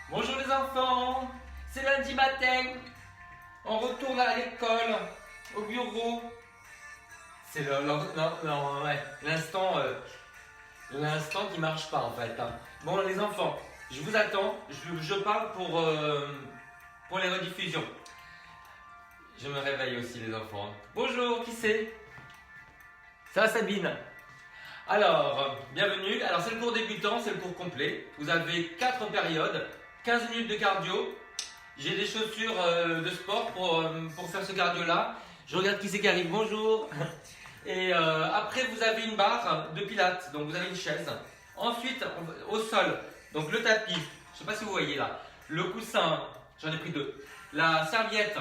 Bonjour les enfants, c'est lundi matin. On retourne à l'école, au bureau. C'est l'instant qui marche pas en fait. Bon les enfants, je vous attends. Je parle pour les rediffusions. Je me réveille aussi les enfants. Bonjour, qui c'est? Ça va Sabine? Alors, bienvenue. Alors c'est le cours débutant, c'est le cours complet. Vous avez 4 périodes, 15 minutes de cardio. J'ai des chaussures de sport pour faire ce cardio-là. Je regarde qui c'est qui arrive. Bonjour. Et après, vous avez une barre de pilates. Donc, vous avez une chaise. Ensuite, au sol, donc le tapis. Je ne sais pas si vous voyez là. Le coussin, j'en ai pris 2. La serviette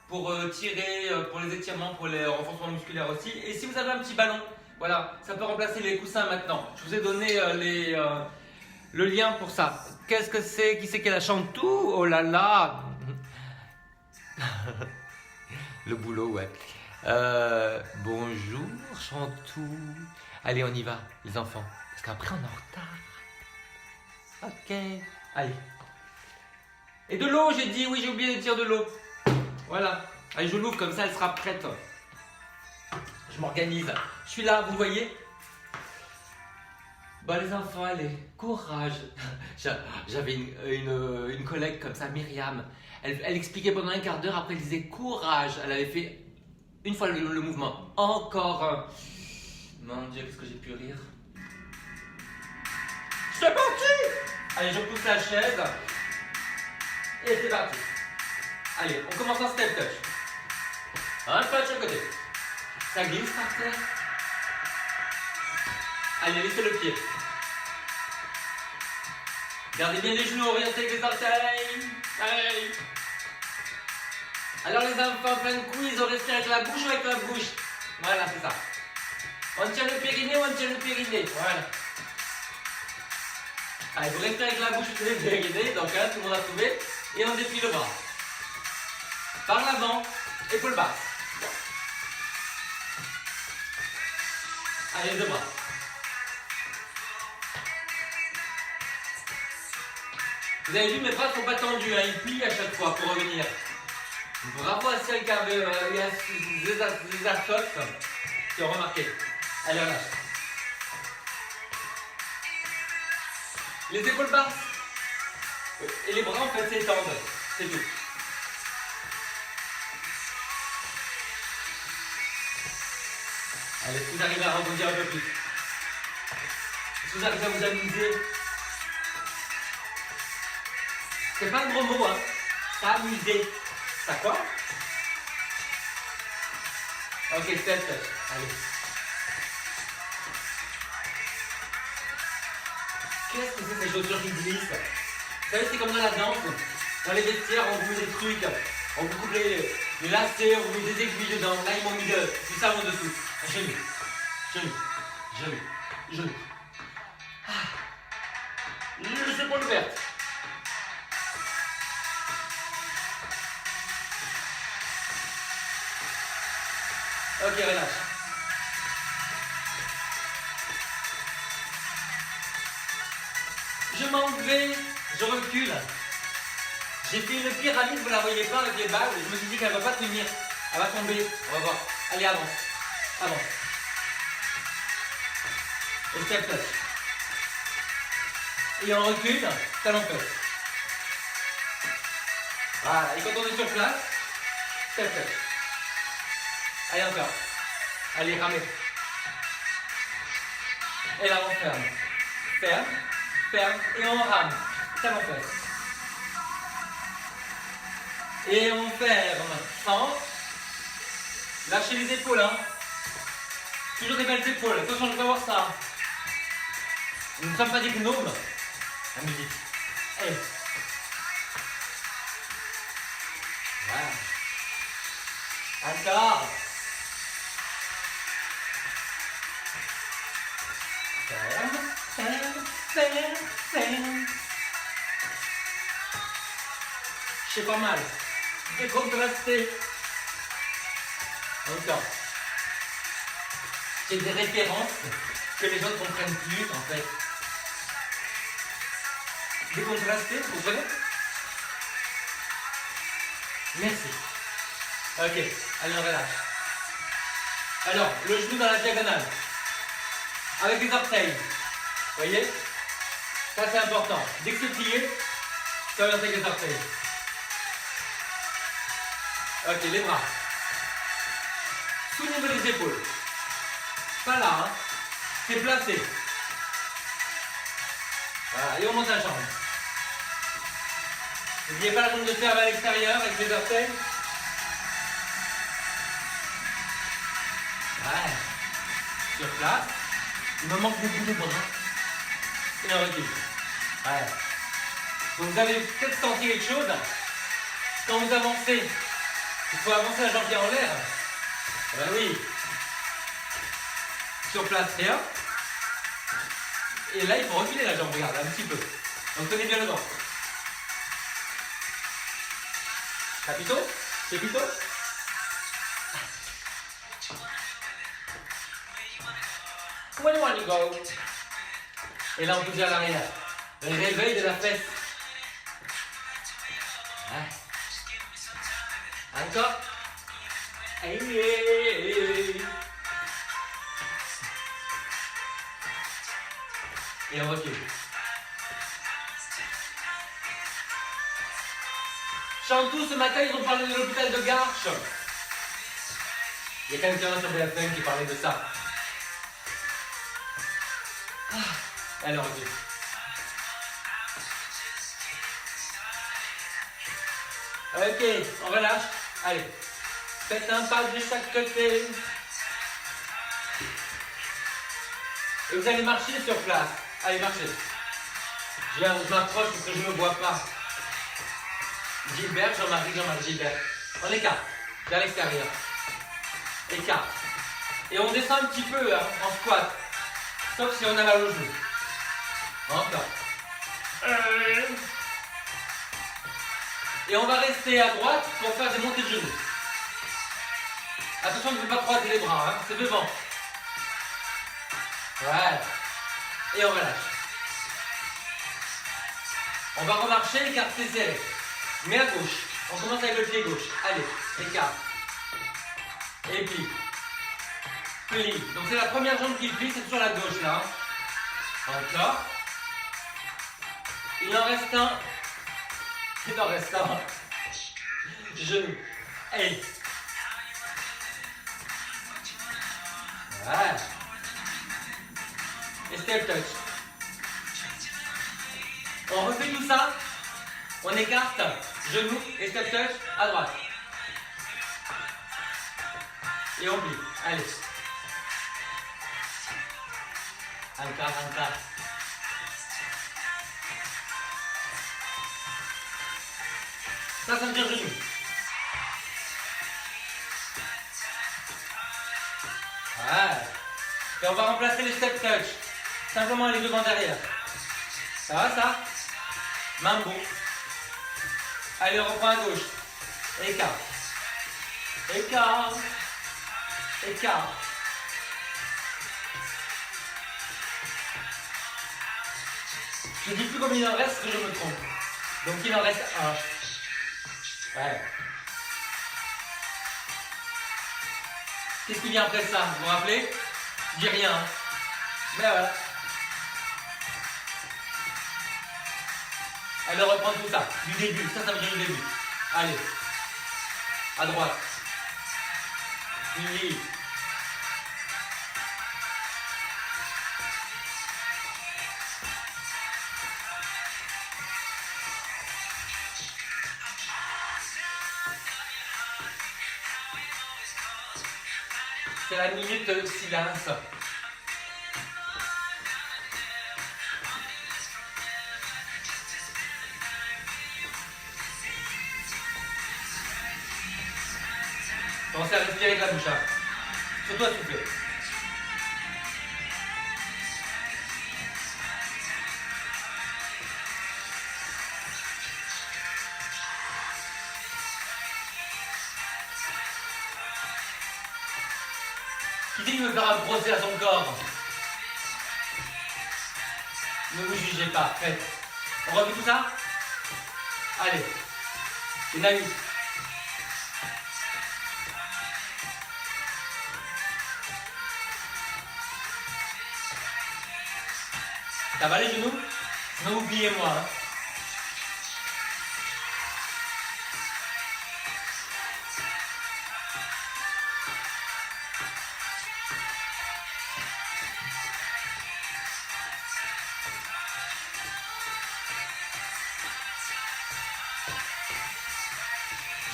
pour tirer, pour les étirements, pour les renforcements musculaires aussi. Et si vous avez un petit ballon, voilà, ça peut remplacer les coussins maintenant. Je vous ai donné le lien pour ça. Qu'est-ce que c'est? Qui c'est qui la chante tout? Oh là là. Le boulot, ouais. Bonjour, Chantou. Allez, on y va, les enfants. Parce qu'après, on est en retard. Ok. Allez. Et de l'eau, j'ai dit. Oui, j'ai oublié de dire de l'eau. Voilà. Allez, je l'ouvre comme ça, elle sera prête. Je m'organise. Je suis là, vous voyez? Bah les enfants, allez, courage. J'avais une collègue comme ça, Myriam. Elle expliquait pendant un quart d'heure, après elle disait courage. Elle avait fait une fois le mouvement. Encore un. Mon Dieu, qu'est-ce que j'ai pu rire. C'est parti. Allez, je pousse la chaise. Et c'est parti. Allez, on commence en step touch. Un pas de chaque côté. Ça glisse par terre. Allez, laissez le pied. Gardez bien les genoux orientés avec les orteils. Allez. Alors les enfants, plein de coups, ils ont resté avec la bouche ou avec la bouche? Voilà, c'est ça. On tient le périnée ou on tient le périnée? Voilà. Allez, vous restez avec la bouche ou le périnée. Donc, tout le monde a trouvé. Et on déplie le bras. Par l'avant, épaule basse. Allez, les deux bras. Vous avez vu, mes bras ne sont pas tendus, hein, ils plient à chaque fois pour revenir. Bravo à celles qui avaient des assocs qui ont remarqué. Allez, relâche. Les épaules basses. Et les bras en fait s'étendent. C'est tout. Allez, est-ce que vous arrivez à rebondir un peu plus? Est-ce que vous arrivez à vous amuser? C'est pas un gros mot, hein. S'amuser. Ça quoi? Ok, step touch. Allez. Qu'est-ce que c'est ces chaussures qui glissent? Vous savez, c'est comme dans la danse. Dans les vestiaires, on vous met des trucs. On vous coupe les lacets, on vous met des aiguilles dedans. Là, ils m'ont mis du savon dessous. Genou. Genou. Genou. Genou. Les épaules ouvertes. Ok, relâche. Je m'en vais, je recule. J'ai fait une pyramide, vous la voyez pas avec les balles. Je me suis dit qu'elle ne va pas tenir. Elle va tomber. On va voir. Allez, avance. Avance. Et step touch. Et on recule, talon fesse. Voilà. Et quand on est sur place, step touch. Allez encore. Allez, ramez. Et là, on ferme. Ferme, ferme, et on rame. Talon fesse. Et on ferme. Centre. Lâchez les épaules, hein. Toujours des belles épaules. Attention, je peux voir ça. Nous ne sommes pas des gnomes. La musique. Allez. Voilà. Encore. Ferme, ferme, ferme, ferme. C'est pas mal. Décontrasté. Encore. C'est des références que les autres ne comprennent plus en fait. Décontrasté, vous comprenez? Merci. Ok, allez on relâche. Alors, le genou dans la diagonale. Avec les orteils. Vous voyez? Ça c'est important. Dès que c'est plié, ça va avec les orteils. Ok, les bras. Sous le niveau des épaules. Pas là, hein. C'est placé. Voilà, et on monte la jambe. N'oubliez pas la jambe de terre à l'extérieur avec les orteils. Ouais. Sur place. Il me manque beaucoup de bras. Et on recule. Ouais. Donc vous avez peut-être senti quelque chose. Quand vous avancez, il faut avancer la jambe bien en l'air. Ben oui. Sur place, rien. Et là, il faut reculer la jambe, regarde, un petit peu. Donc tenez bien le vent. Capito? Capito? Where do you want to go? Et là, on bouge à l'arrière. Le réveil de la fesse. Ouais. Encore. Et on recule. Chantou, ce matin, ils ont parlé de l'hôpital de Garches. Il y a quelqu'un sur BFM qui parlait de ça. Allez, on recule. Ok, on relâche. Allez. Faites un pas de chaque côté. Et vous allez marcher sur place. Allez, marchez. Je m'approche parce que je ne me vois pas. Gilbert, Jean-Marie, Gilbert. On écarte vers l'extérieur. Écarte. Et on descend un petit peu hein, en squat. Sauf si on a mal au genou. Encore. Et on va rester à droite pour faire des montées de genoux. Attention de ne pas croiser les bras, hein, c'est devant. Voilà. Et on relâche. On va remarcher, écarter serré. Mais à gauche. On commence avec le pied gauche. Allez, écarte. Et plie. Plie. Donc c'est la première jambe qui plie, c'est toujours la gauche là. Encore. Il en reste un. Il en reste un. Genou. Allez. Voilà. Et step touch. On refait tout ça. On écarte. Genou et step touch à droite. Et on plie. Allez. Encore. Ça me tient genou. Voilà. Et on va remplacer les step touch. Simplement les devant derrière. Ça va ça? Mambo. Allez, on reprend à gauche. Écart. Écart. Écart. Je ne dis plus combien il en reste parce que je me trompe. Donc il en reste un. Ouais. Qu'est-ce qui vient après ça? Vous vous rappelez? Je dis rien. Mais voilà. Allez, on reprend tout ça. Du début. Ça veut dire du début. Allez. À droite. Plie. C'est la minute silence. Pensez à respirer avec la bouche. Hein. Surtout à souffler. Qui dit qu'il veut faire un procès à son corps? Ne vous jugez pas, faites. On refait tout ça? Allez. Une amie. Ça va les genoux? Sinon oubliez-moi. Hein.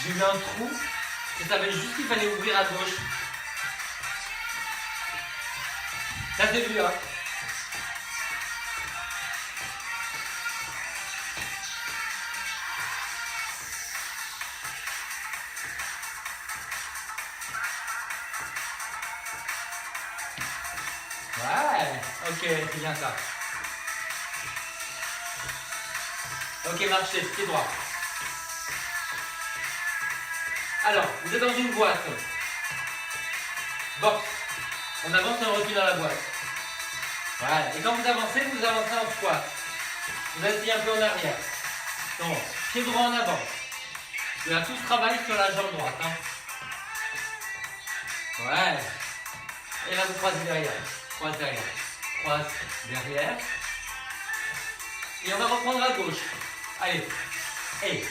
J'ai eu un trou, je savais juste qu'il fallait ouvrir à gauche. Ça c'est vu, hein. Ouais, ok, c'est bien ça. Ok, marchez, pied droit. Alors, vous êtes dans une boîte. Box. On avance et on recule dans la boîte. Voilà. Et quand vous avancez en squat. Vous asseyez un peu en arrière. Donc, pied droit en avant. Il y a tout ce travail sur la jambe droite. Hein. Ouais. Et là, vous croisez derrière. Croise derrière. Croise derrière. Et on va reprendre à gauche. Allez. Et.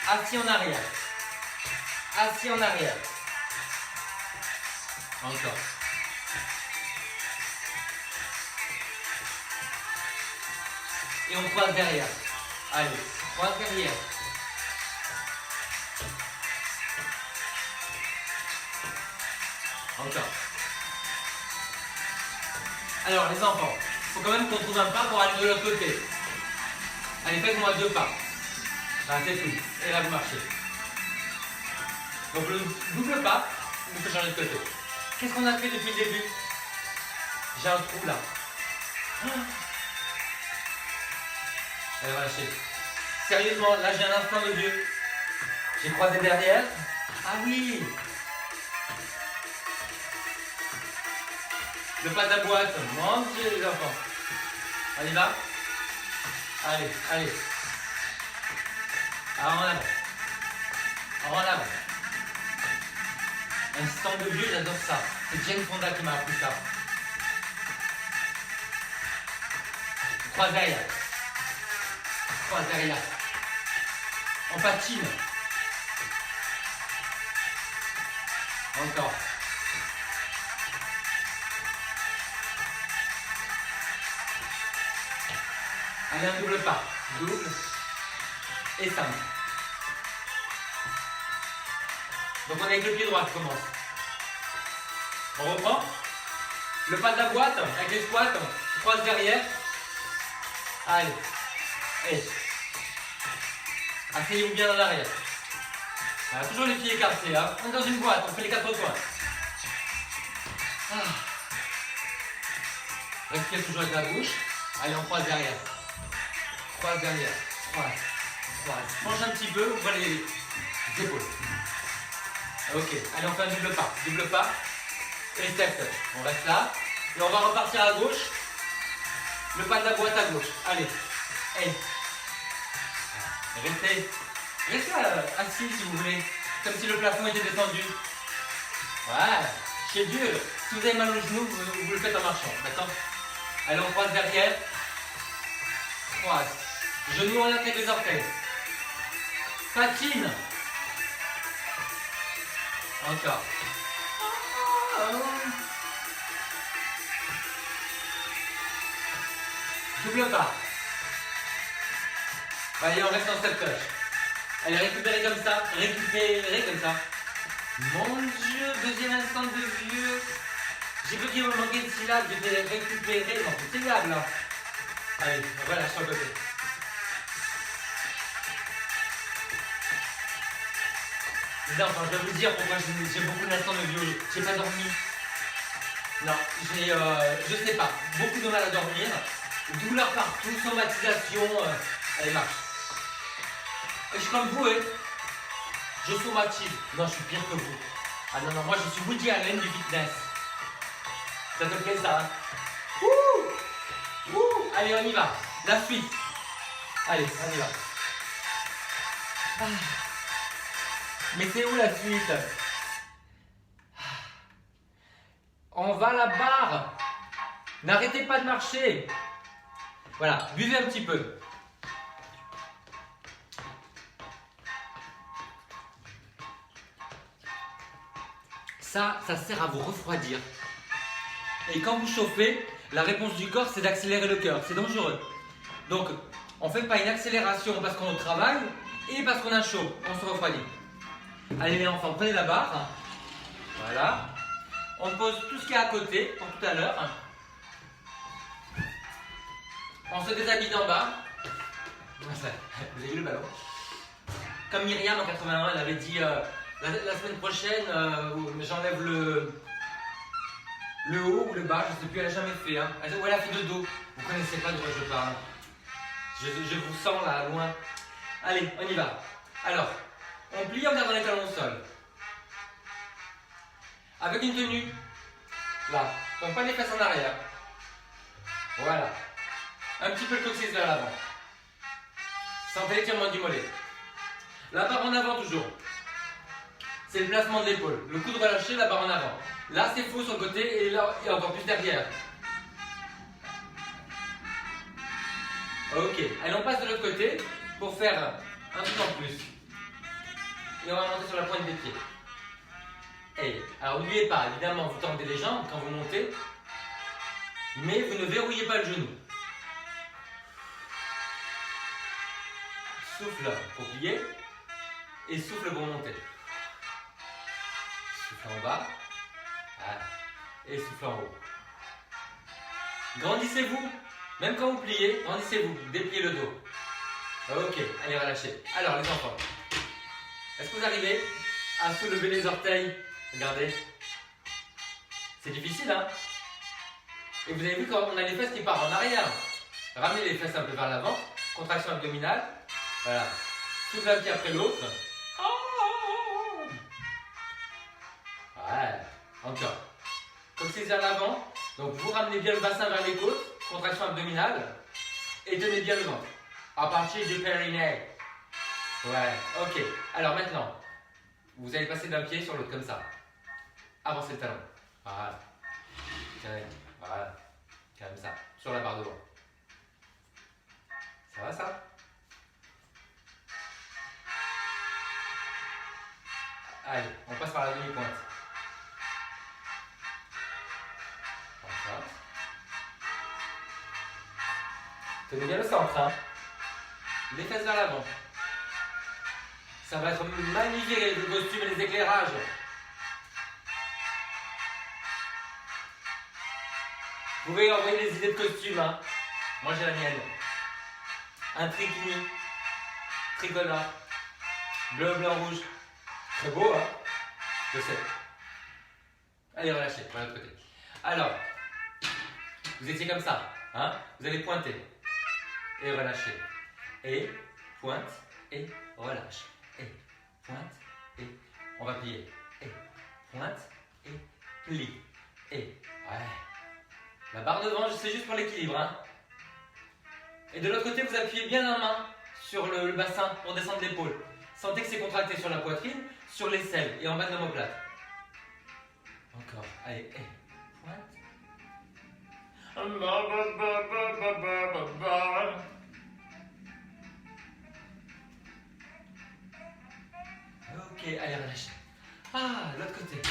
Assis en arrière. Assis en arrière. Encore. Et on croise derrière. Allez, croise derrière. Encore. Alors les enfants, il faut quand même qu'on trouve un pas pour aller de l'autre côté. Allez, faites-moi 2 pas. Enfin, c'est tout. Et là, vous marchez. Donc le double pas, il faut changer de côté. Qu'est-ce qu'on a fait depuis le début? J'ai un trou là. Allez, relâchez. Sérieusement, là j'ai un instant de Dieu. J'ai croisé derrière. Ah oui. Le pas de la boîte. Mon Dieu les enfants. On y va? Allez, allez. Alors en avant. En avant. Instant de Dieu, j'adore ça. C'est Jane Fonda qui m'a appris ça. Croise derrière. Croise derrière. On patine. Encore. Allez, un double pas. Double. Et simple. Donc on est avec le pied droit qui commence. On reprend. Le pas de la boîte avec les squats. On croise derrière. Allez. Et. Asseyez-vous bien dans l'arrière. Voilà, toujours les pieds écartés. Hein. On est dans une boîte, on fait les 4 coins. Ah. Respire toujours avec la bouche. Allez, on croise derrière. Croise derrière. Croise. Croise. Mange un petit peu, ouvrez les épaules. Ok, allez, on fait un double pas. Double pas. Et step touch. On reste là. Et on va repartir à gauche. Le pas de la boîte à gauche. Allez. Et. Restez assis si vous voulez. Comme si le plafond était descendu. Voilà. C'est dur. Si vous avez mal aux genoux, vous le faites en marchant. D'accord? Allez, on croise derrière. Croise. Genoux en avec les orteils. Patine. Encore. Double pas. Allez, on reste en step touch. Allez, récupérez comme ça. Récupérez comme ça. Mon Dieu, deuxième instant de vieux. J'ai cru qu'il me manquait de syllabes. Je vais récupérer. Non, c'est syllabes là. Allez, on va lâcher sur le côté. Les enfants, je vais vous dire pourquoi j'ai beaucoup d'instants de vieux. J'ai pas dormi. Non, je sais pas, beaucoup de mal à dormir. Douleur partout, somatisation. Allez, marche. Et je suis comme vous, hein. Je somatise. Non, je suis pire que vous. Ah non, non, moi je suis Woody Allen du fitness. Ça te plaît ça, hein? Ouh! Ouh! Allez, on y va. La suite. Allez, on y va. Ah. Mais c'est où la suite? On va à la barre. N'arrêtez pas de marcher. Voilà, buvez un petit peu. Ça sert à vous refroidir. Et quand vous chauffez, la réponse du corps, c'est d'accélérer le cœur. C'est dangereux. Donc, on ne fait pas une accélération parce qu'on travaille et parce qu'on a chaud. On se refroidit. Allez les enfants, prenez la barre. Voilà. On pose tout ce qui est à côté, pour tout à l'heure. On se déshabille d'en bas. Vous avez vu le ballon? Comme Myriam en 81, elle avait dit la semaine prochaine, j'enlève le haut ou le bas, je ne sais plus, elle n'a jamais fait. Hein. Ou elle a fait de dos. Vous ne connaissez pas de quoi je parle. Je vous sens là, loin. Allez, on y va. Alors, on plie en gardant les talons au sol. Avec une tenue. Là. Donc pas les fesses en arrière. Voilà. Un petit peu le coccyx vers l'avant. Sentez l'étirement du mollet. La barre en avant toujours. C'est le placement de l'épaule. Le coude relâché, la barre en avant. Là, c'est faux sur le côté et là, il y a encore plus derrière. Ok. Allez, on passe de l'autre côté pour faire un truc en plus. Et on va monter sur la pointe des pieds. Et, alors, n'oubliez pas, évidemment, vous tendez les jambes quand vous montez, mais vous ne verrouillez pas le genou. Souffle pour plier et souffle pour monter. Souffle en bas. Voilà. Et souffle en haut. Grandissez-vous. Même quand vous pliez, grandissez-vous. Dépliez le dos. Ok, allez relâchez. Alors les enfants, est-ce que vous arrivez à soulever les orteils? Regardez. C'est difficile, hein? Et vous avez vu quand on a les fesses qui partent en arrière. Ramenez les fesses un peu vers l'avant. Contraction abdominale. Voilà. Souffle un pied après l'autre. Ouais. Encore. Coccyx vers l'avant. Donc vous ramenez bien le bassin vers les côtes. Contraction abdominale. Et tenez bien le ventre. À partir du périnée. Ouais. Ok. Alors maintenant, vous allez passer d'un pied sur l'autre comme ça. Avancez le talon. Voilà. Tiens. Voilà. Comme ça. Sur la barre devant. Ça va ça? Allez, on passe par la demi-pointe. Comme ça. Tenez bien le centre, hein. Les fesses vers l'avant. Ça va être magnifique avec le costume et les éclairages. Vous pouvez envoyer des idées de costumes, hein. Moi j'ai la mienne. Un triquini, tricolore, bleu, blanc, rouge. Très beau, hein. Je sais. Allez, relâchez, de l'autre côté. Alors, vous étiez comme ça, hein. Vous allez pointer et relâcher. Et pointe et relâche. Et pointe et on va plier. Et pointe et plie. Et ouais. La barre devant, c'est juste pour l'équilibre, hein. Et de l'autre côté, vous appuyez bien la main sur le bassin pour descendre l'épaule. Sentez que c'est contracté sur la poitrine, sur l'aisselle et en bas de l'omoplate. Encore. Allez, et pointe. Ok, allez, relâchez. Ah, l'autre côté.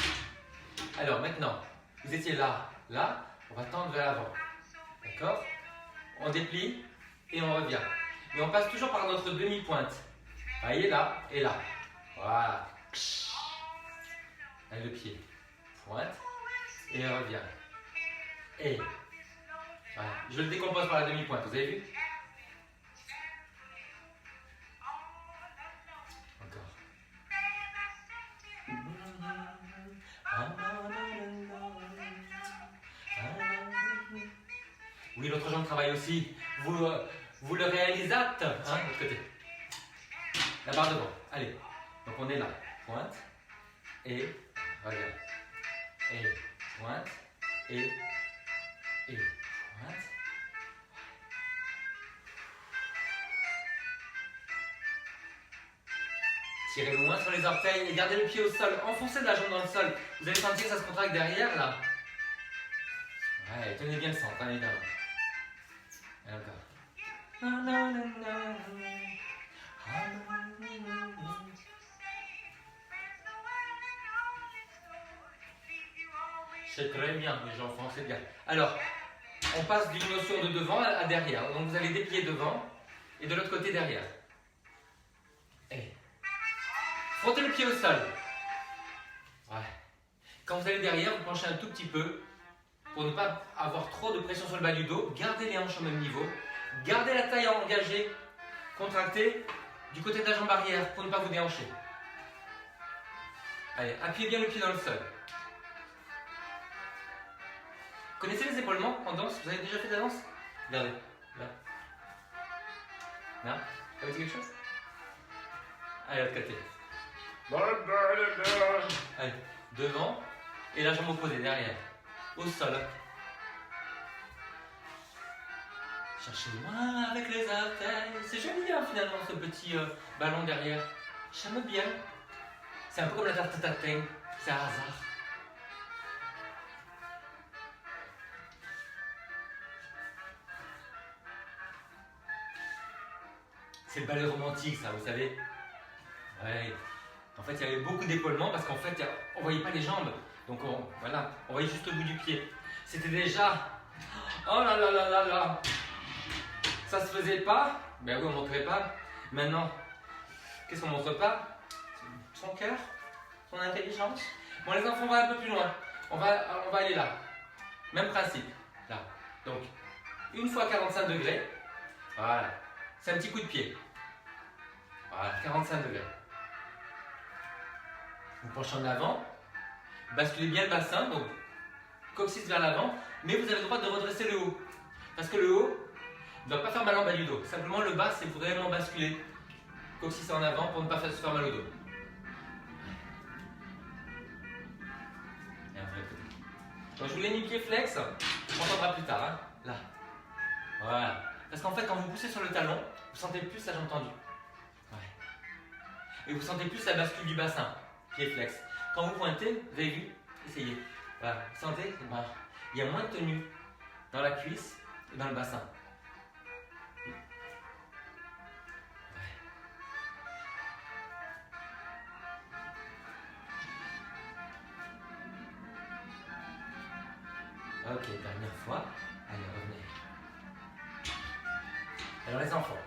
Alors maintenant, vous étiez là, là, on va tendre vers l'avant. D'accord? On déplie et on revient. Mais on passe toujours par notre demi-pointe. Voyez là et là. Voilà. Allez, le pied. Pointe et revient. Et voilà. Je le décompose par la demi-pointe, vous avez vu? Encore. Oui, l'autre jambe travaille aussi. Vous le réalisate, hein, de l'autre côté. La barre devant. Allez. Donc on est là. Pointe. Et regarde. Et pointe. Et pointe. Tirez loin sur les orteils et gardez le pied au sol. Enfoncez de la jambe dans le sol. Vous allez sentir que ça se contracte derrière là. Ouais, tenez bien le centre, hein, évidemment. Et encore. C'est très bien, les enfants, c'est bien. Alors, on passe d'une notion de devant à derrière. Donc vous allez déplier devant et de l'autre côté derrière. Et frottez le pied au sol. Ouais. Quand vous allez derrière, vous penchez un tout petit peu pour ne pas avoir trop de pression sur le bas du dos. Gardez les hanches au même niveau. Gardez la taille engagée, contractée du côté de la jambe arrière pour ne pas vous déhancher. Allez, appuyez bien le pied dans le sol. Connaissez les épaulements en danse? Vous avez déjà fait de la danse? Regardez, là. Là? Ça vous dit quelque chose? Allez, l'autre côté. Allez, devant et la jambe opposée, derrière. Au sol. Cherchez loin avec les orteils. C'est joli hein, finalement ce petit ballon derrière. J'aime bien. C'est un peu comme la tarte tatin. C'est un hasard. C'est le ballet romantique, ça, vous savez. Ouais. En fait, il y avait beaucoup d'épaulements parce qu'en fait, on ne voyait pas les jambes. Donc, voilà, on voyait juste le bout du pied. C'était déjà... Oh là là là là là. Ça se faisait pas. Ben oui, on ne montrait pas. Maintenant, qu'est-ce qu'on ne montre pas? Son cœur, son intelligence. Bon, les enfants, on va un peu plus loin. On va aller là. Même principe. Là. Donc, une fois 45 degrés. Voilà. C'est un petit coup de pied. Voilà, 45 degrés. Vous penchez en avant. Basculez bien le bassin, donc coccyx vers l'avant. Mais vous avez le droit de redresser le haut. Parce que le haut ne doit pas faire mal en bas du dos. Simplement le bas, c'est vraiment basculer. Coccyx en avant pour ne pas se faire mal au dos. Et après, donc je vous l'ai mis pied flex. On entendra plus tard. Hein. Là. Voilà. Parce qu'en fait, quand vous poussez sur le talon, vous sentez plus la jambe tendue. Ouais. Et vous sentez plus la bascule du bassin, pied flex. Quand vous pointez, vous avez vu? Essayez. Voilà. Vous sentez? Voilà. Il y a moins de tenue dans la cuisse et dans le bassin. Ouais. Ok, dernière fois. Allez, revenez. Alors les enfants,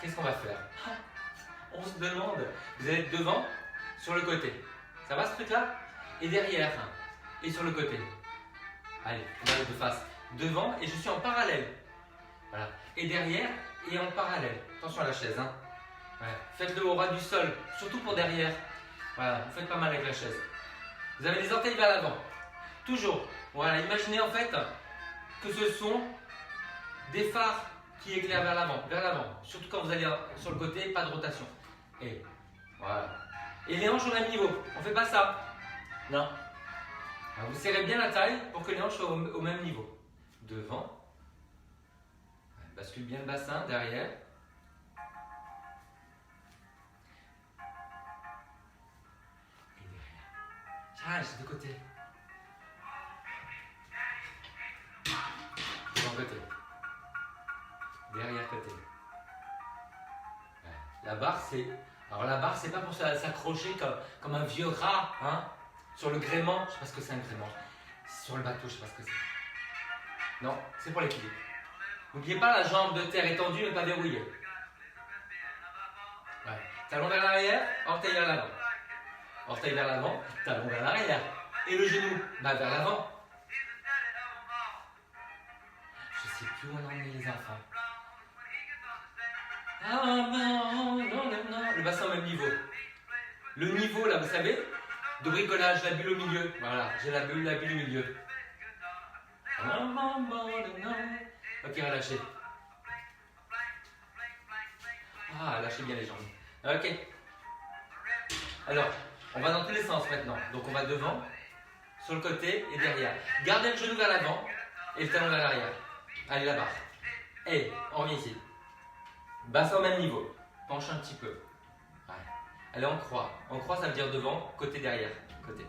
qu'est-ce qu'on va faire? On se demande, vous allez être devant, sur le côté. Ça va ce truc-là? Et derrière, et sur le côté. Allez, on va de face. Devant, et je suis en parallèle. Voilà. Et derrière, et en parallèle. Attention à la chaise. Hein. Ouais. Faites-le au ras du sol, surtout pour derrière. Voilà, vous faites pas mal avec la chaise. Vous avez les orteils vers l'avant. Toujours. Voilà, imaginez en fait que ce sont des phares qui éclairent vers l'avant. Surtout quand vous allez sur le côté, pas de rotation. Et voilà. Et les hanches au même niveau. On ne fait pas ça. Non. Alors vous serrez bien la taille pour que les hanches soient au même niveau. Devant. Bascule bien le bassin, derrière. Et derrière. Change de côté. Devant côté. Derrière côté. Ouais. La barre, c'est... Alors la barre, c'est pas pour s'accrocher comme un vieux rat, hein, sur le gréement. Je sais pas ce que c'est un gréement. Sur le bateau, je sais pas ce que c'est. Non, c'est pour l'équilibre. N'oubliez pas la jambe de terre étendue, mais pas verrouillée. Ouais. Talon vers l'arrière, orteil vers l'avant. Orteil vers l'avant, talon vers l'arrière. Et le genou, bah, vers l'avant. Je sais plus où on en est les enfants. Ah non. Le bassin au même niveau. Le niveau là, vous savez, de bricolage, la bulle au milieu. Voilà, j'ai la bulle au milieu. Ok, relâchez. Ah, lâchez bien les jambes. Ok. Alors, on va dans tous les sens maintenant. Donc on va devant, sur le côté et derrière. Gardez le genou vers l'avant et le talon vers l'arrière. Allez, la barre. Et on revient ici. Bassin au même niveau. Penche un petit peu. Ouais. Allez, on croix. On croix, ça veut dire devant, côté, derrière. Côté.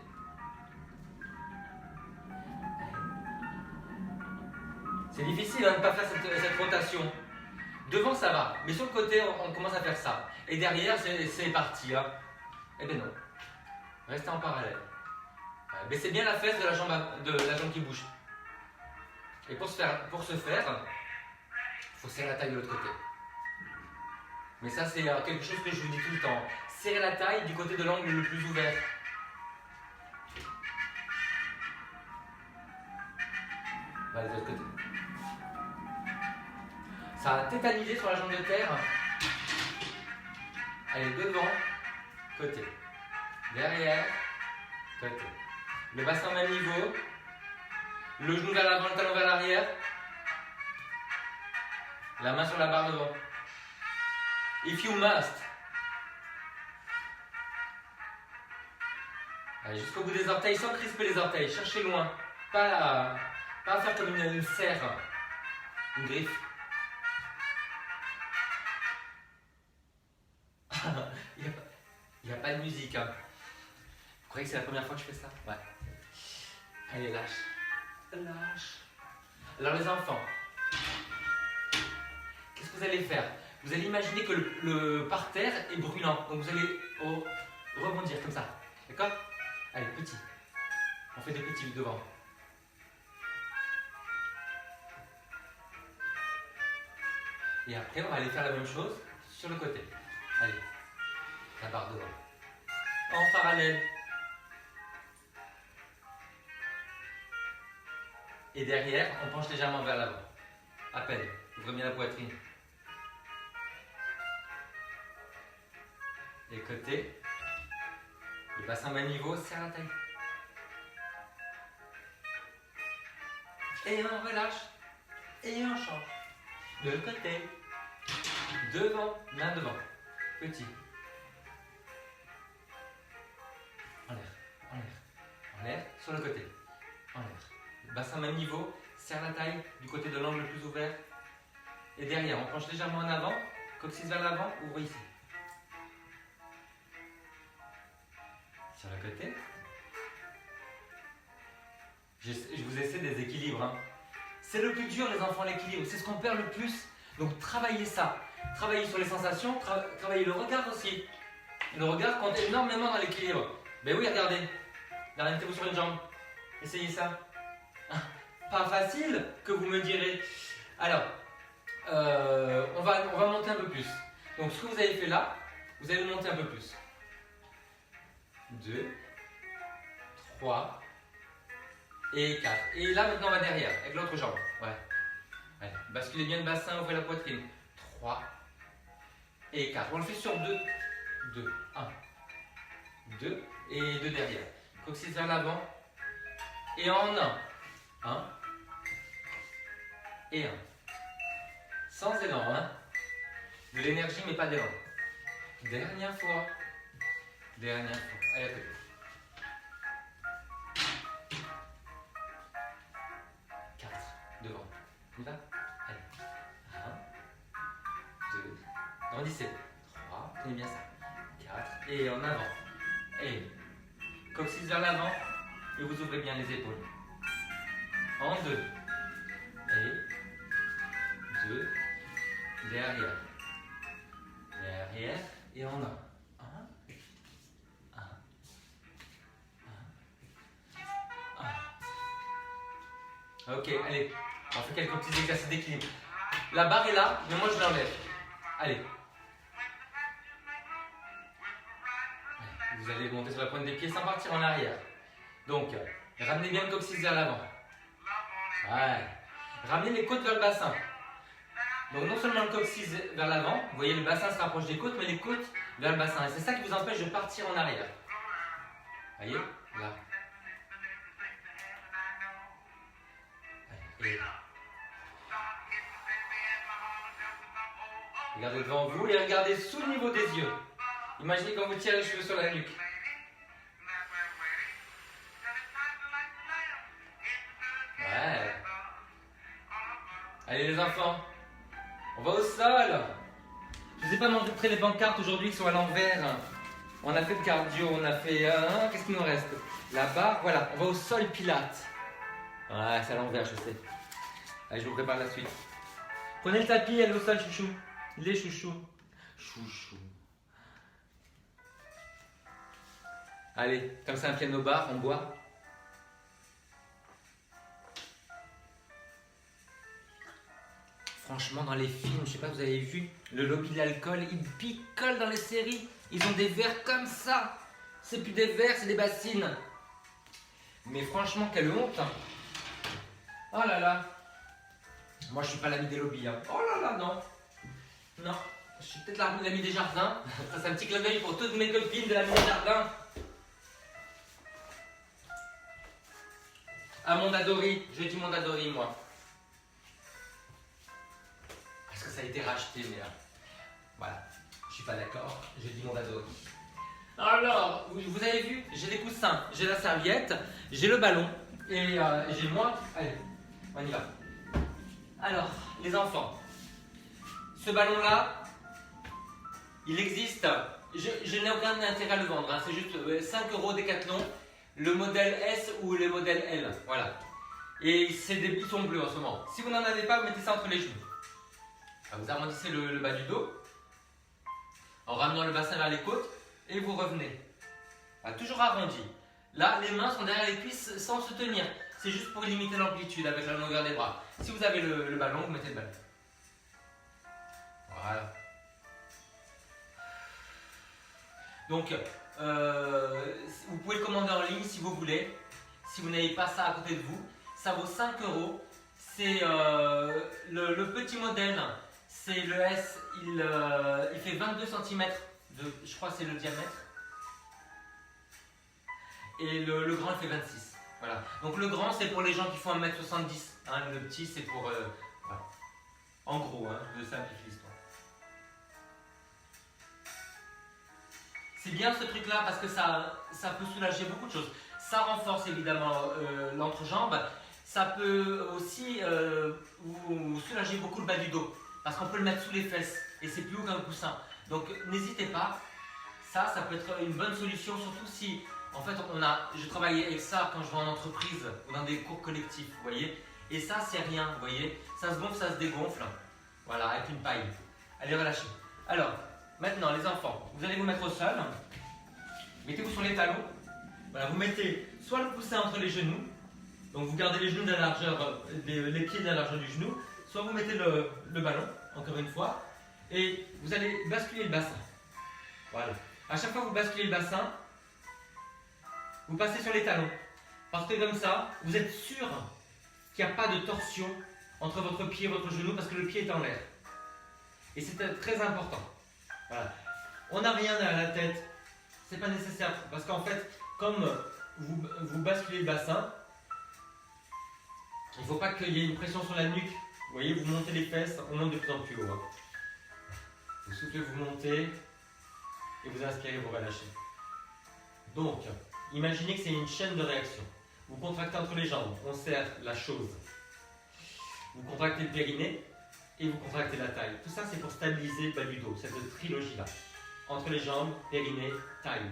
C'est difficile hein, de ne pas faire cette rotation. Devant, ça va. Mais sur le côté, on commence à faire ça. Et derrière, c'est parti. Hein. Eh bien non. Restez en parallèle. Baissez bien la fesse de la jambe qui bouge. Et pour ce faire, il faut serrer la taille de l'autre côté. Mais ça, c'est quelque chose que je vous dis tout le temps. Serrez la taille du côté de l'angle le plus ouvert. De l'autre côté. Ça va tétaniser sur la jambe de terre. Allez, devant, côté. Derrière, côté. Le bassin au même niveau. Le genou vers l'avant, le talon vers l'arrière. La main sur la barre devant. If you must. Allez, jusqu'au bout des orteils, sans crisper les orteils. Cherchez loin. Pas faire comme une serre. Une griffe. Il n'y a pas de musique. Hein. Vous croyez que c'est la première fois que je fais ça? Ouais. Allez, lâche. Lâche. Alors les enfants, qu'est-ce que vous allez faire? Vous allez imaginer que le parterre est brûlant. Donc vous allez rebondir comme ça. D'accord? Allez, petit. On fait des petits devant. Et après, on va aller faire la même chose sur le côté. Allez, la barre devant. En parallèle. Et derrière, on penche légèrement vers l'avant. À peine. Ouvrez bien la poitrine. Les côtés. Le bassin au même niveau, serre la taille. Et on relâche. Et on change. De côté. Devant, main devant. Petit. En l'air, en l'air, en l'air, sur le côté. En l'air. Bassin au même niveau, serre la taille du côté de l'angle le plus ouvert. Et derrière, on penche légèrement en avant, coccyx vers l'avant, ouvre ici. Sur le côté. Je vous essaie des équilibres. Hein. C'est le plus dur, les enfants, l'équilibre. C'est ce qu'on perd le plus. Donc travaillez ça. Travaillez sur les sensations, travaillez le regard aussi. Le regard compte énormément dans l'équilibre. Ben oui, regardez. Mettez-vous sur une jambe. Essayez ça. Pas facile, que vous me direz. Alors, on va monter un peu plus. Donc ce que vous avez fait là, vous allez monter un peu plus. 2, 3 et 4. Et là maintenant on va derrière, avec l'autre jambe. Ouais. Allez, basculez bien le bassin, ouvrez la poitrine. 3 et 4. On le fait sur 2. 2, 1, 2 et 2 derrière. Coccyx vers l'avant. Et en 1. 1 et 1. Sans élan, hein. De l'énergie mais pas d'élan. Dernière fois. Dernière fois. Allez, à côté. 4. Devant. Comme ça. Allez. 1, 2. Grandissez. 3. Tenez bien ça. 4. Et en avant. Et coccyx vers l'avant. Et vous ouvrez bien les épaules. En 2. Et 2. Derrière. Derrière. Et en 1. Ok, allez, on fait quelques petits exercices d'équilibre. La barre est là, mais moi je l'enlève. Allez. Vous allez monter sur la pointe des pieds sans partir en arrière. Donc, ramenez bien le coccyx vers l'avant. Ouais. Ramenez les côtes vers le bassin. Donc non seulement le coccyx vers l'avant, vous voyez le bassin se rapproche des côtes, mais les côtes vers le bassin. Et c'est ça qui vous empêche de partir en arrière. Vous voyez? Là. Et regardez devant vous et regardez sous le niveau des yeux. Imaginez quand vous tirez les cheveux sur la nuque. Ouais. Allez les enfants, on va au sol. Je ne vous ai pas montré les pancartes aujourd'hui qui sont à l'envers. On a fait le cardio, on a fait... qu'est-ce qu'il nous reste? La barre, voilà, on va au sol pilates. Ouais, c'est à l'envers, je sais. Allez, je vous prépare la suite. Prenez le tapis, allez au sol, chouchou. Les chouchous. Chouchou. Allez, comme c'est un piano bar, on boit. Franchement, dans les films, je sais pas, vous avez vu, le lobby de l'alcool, ils picolent dans les séries. Ils ont des verres comme ça. C'est plus des verres, c'est des bassines. Mais franchement, quelle honte. Oh là là. Moi, je suis pas l'ami des lobbies. Hein. Oh là là, non. Non. Je suis peut-être l'ami des jardins. Ça, c'est un petit clin d'œil pour toutes mes copines de l'ami des jardins. Ah, Mondadori. Je dis Mondadori, moi. Parce que ça a été racheté, mais voilà. Je suis pas d'accord. Je dis Mondadori. Alors, vous avez vu, j'ai des coussins, j'ai la serviette, j'ai le ballon et j'ai moi. Allez, on y va. Alors, les enfants, ce ballon-là, il existe. Je n'ai aucun intérêt à le vendre. Hein. C'est juste 5 € Décathlon, le modèle S ou le modèle L. Voilà. Et ils sont bleus en ce moment. Si vous n'en avez pas, vous mettez ça entre les genoux. Vous arrondissez le bas du dos en ramenant le bassin vers les côtes. Et vous revenez. Toujours arrondi. Là, les mains sont derrière les cuisses sans se tenir. C'est juste pour limiter l'amplitude avec la longueur des bras. Si vous avez le ballon, vous mettez le ballon. Voilà. Donc, vous pouvez le commander en ligne si vous voulez. Si vous n'avez pas ça à côté de vous, ça vaut 5 €. C'est le petit modèle. C'est le S. Il fait 22 cm. Je crois que c'est le diamètre. Et le grand, il fait 26. Voilà. Donc le grand, c'est pour les gens qui font 1m70. Hein, le petit, c'est pour... voilà. En gros, hein, je simplifie l'histoire. C'est bien ce truc-là parce que ça peut soulager beaucoup de choses. Ça renforce évidemment l'entrejambe. Ça peut aussi vous soulager beaucoup le bas du dos. Parce qu'on peut le mettre sous les fesses. Et c'est plus haut qu'un coussin. Donc n'hésitez pas, ça peut être une bonne solution, surtout si, en fait, je travaille avec ça quand je vais en entreprise ou dans des cours collectifs, vous voyez. Et ça, c'est rien, vous voyez. Ça se gonfle, ça se dégonfle, voilà, avec une paille. Allez, relâchez. Alors, maintenant, les enfants, vous allez vous mettre au sol. Mettez-vous sur les talons. Voilà, vous mettez soit le coussin entre les genoux, donc vous gardez les genoux de la largeur, les pieds de la largeur du genou, soit vous mettez le ballon, encore une fois. Et vous allez basculer le bassin. Voilà. À chaque fois que vous basculez le bassin, vous passez sur les talons. Partez comme ça, vous êtes sûr qu'il n'y a pas de torsion entre votre pied et votre genou parce que le pied est en l'air. Et c'est très important. Voilà. On n'a rien à la tête, c'est pas nécessaire parce qu'en fait, comme vous basculez le bassin, il ne faut pas qu'il y ait une pression sur la nuque. Vous voyez, vous montez les fesses, on monte de plus en plus haut. Hein. Vous soufflez, vous montez, et vous inspirez, vous relâchez. Donc, imaginez que c'est une chaîne de réaction. Vous contractez entre les jambes, on serre la chose. Vous contractez le périnée, et vous contractez la taille. Tout ça, c'est pour stabiliser le bas du dos, cette trilogie-là. Entre les jambes, périnée, taille.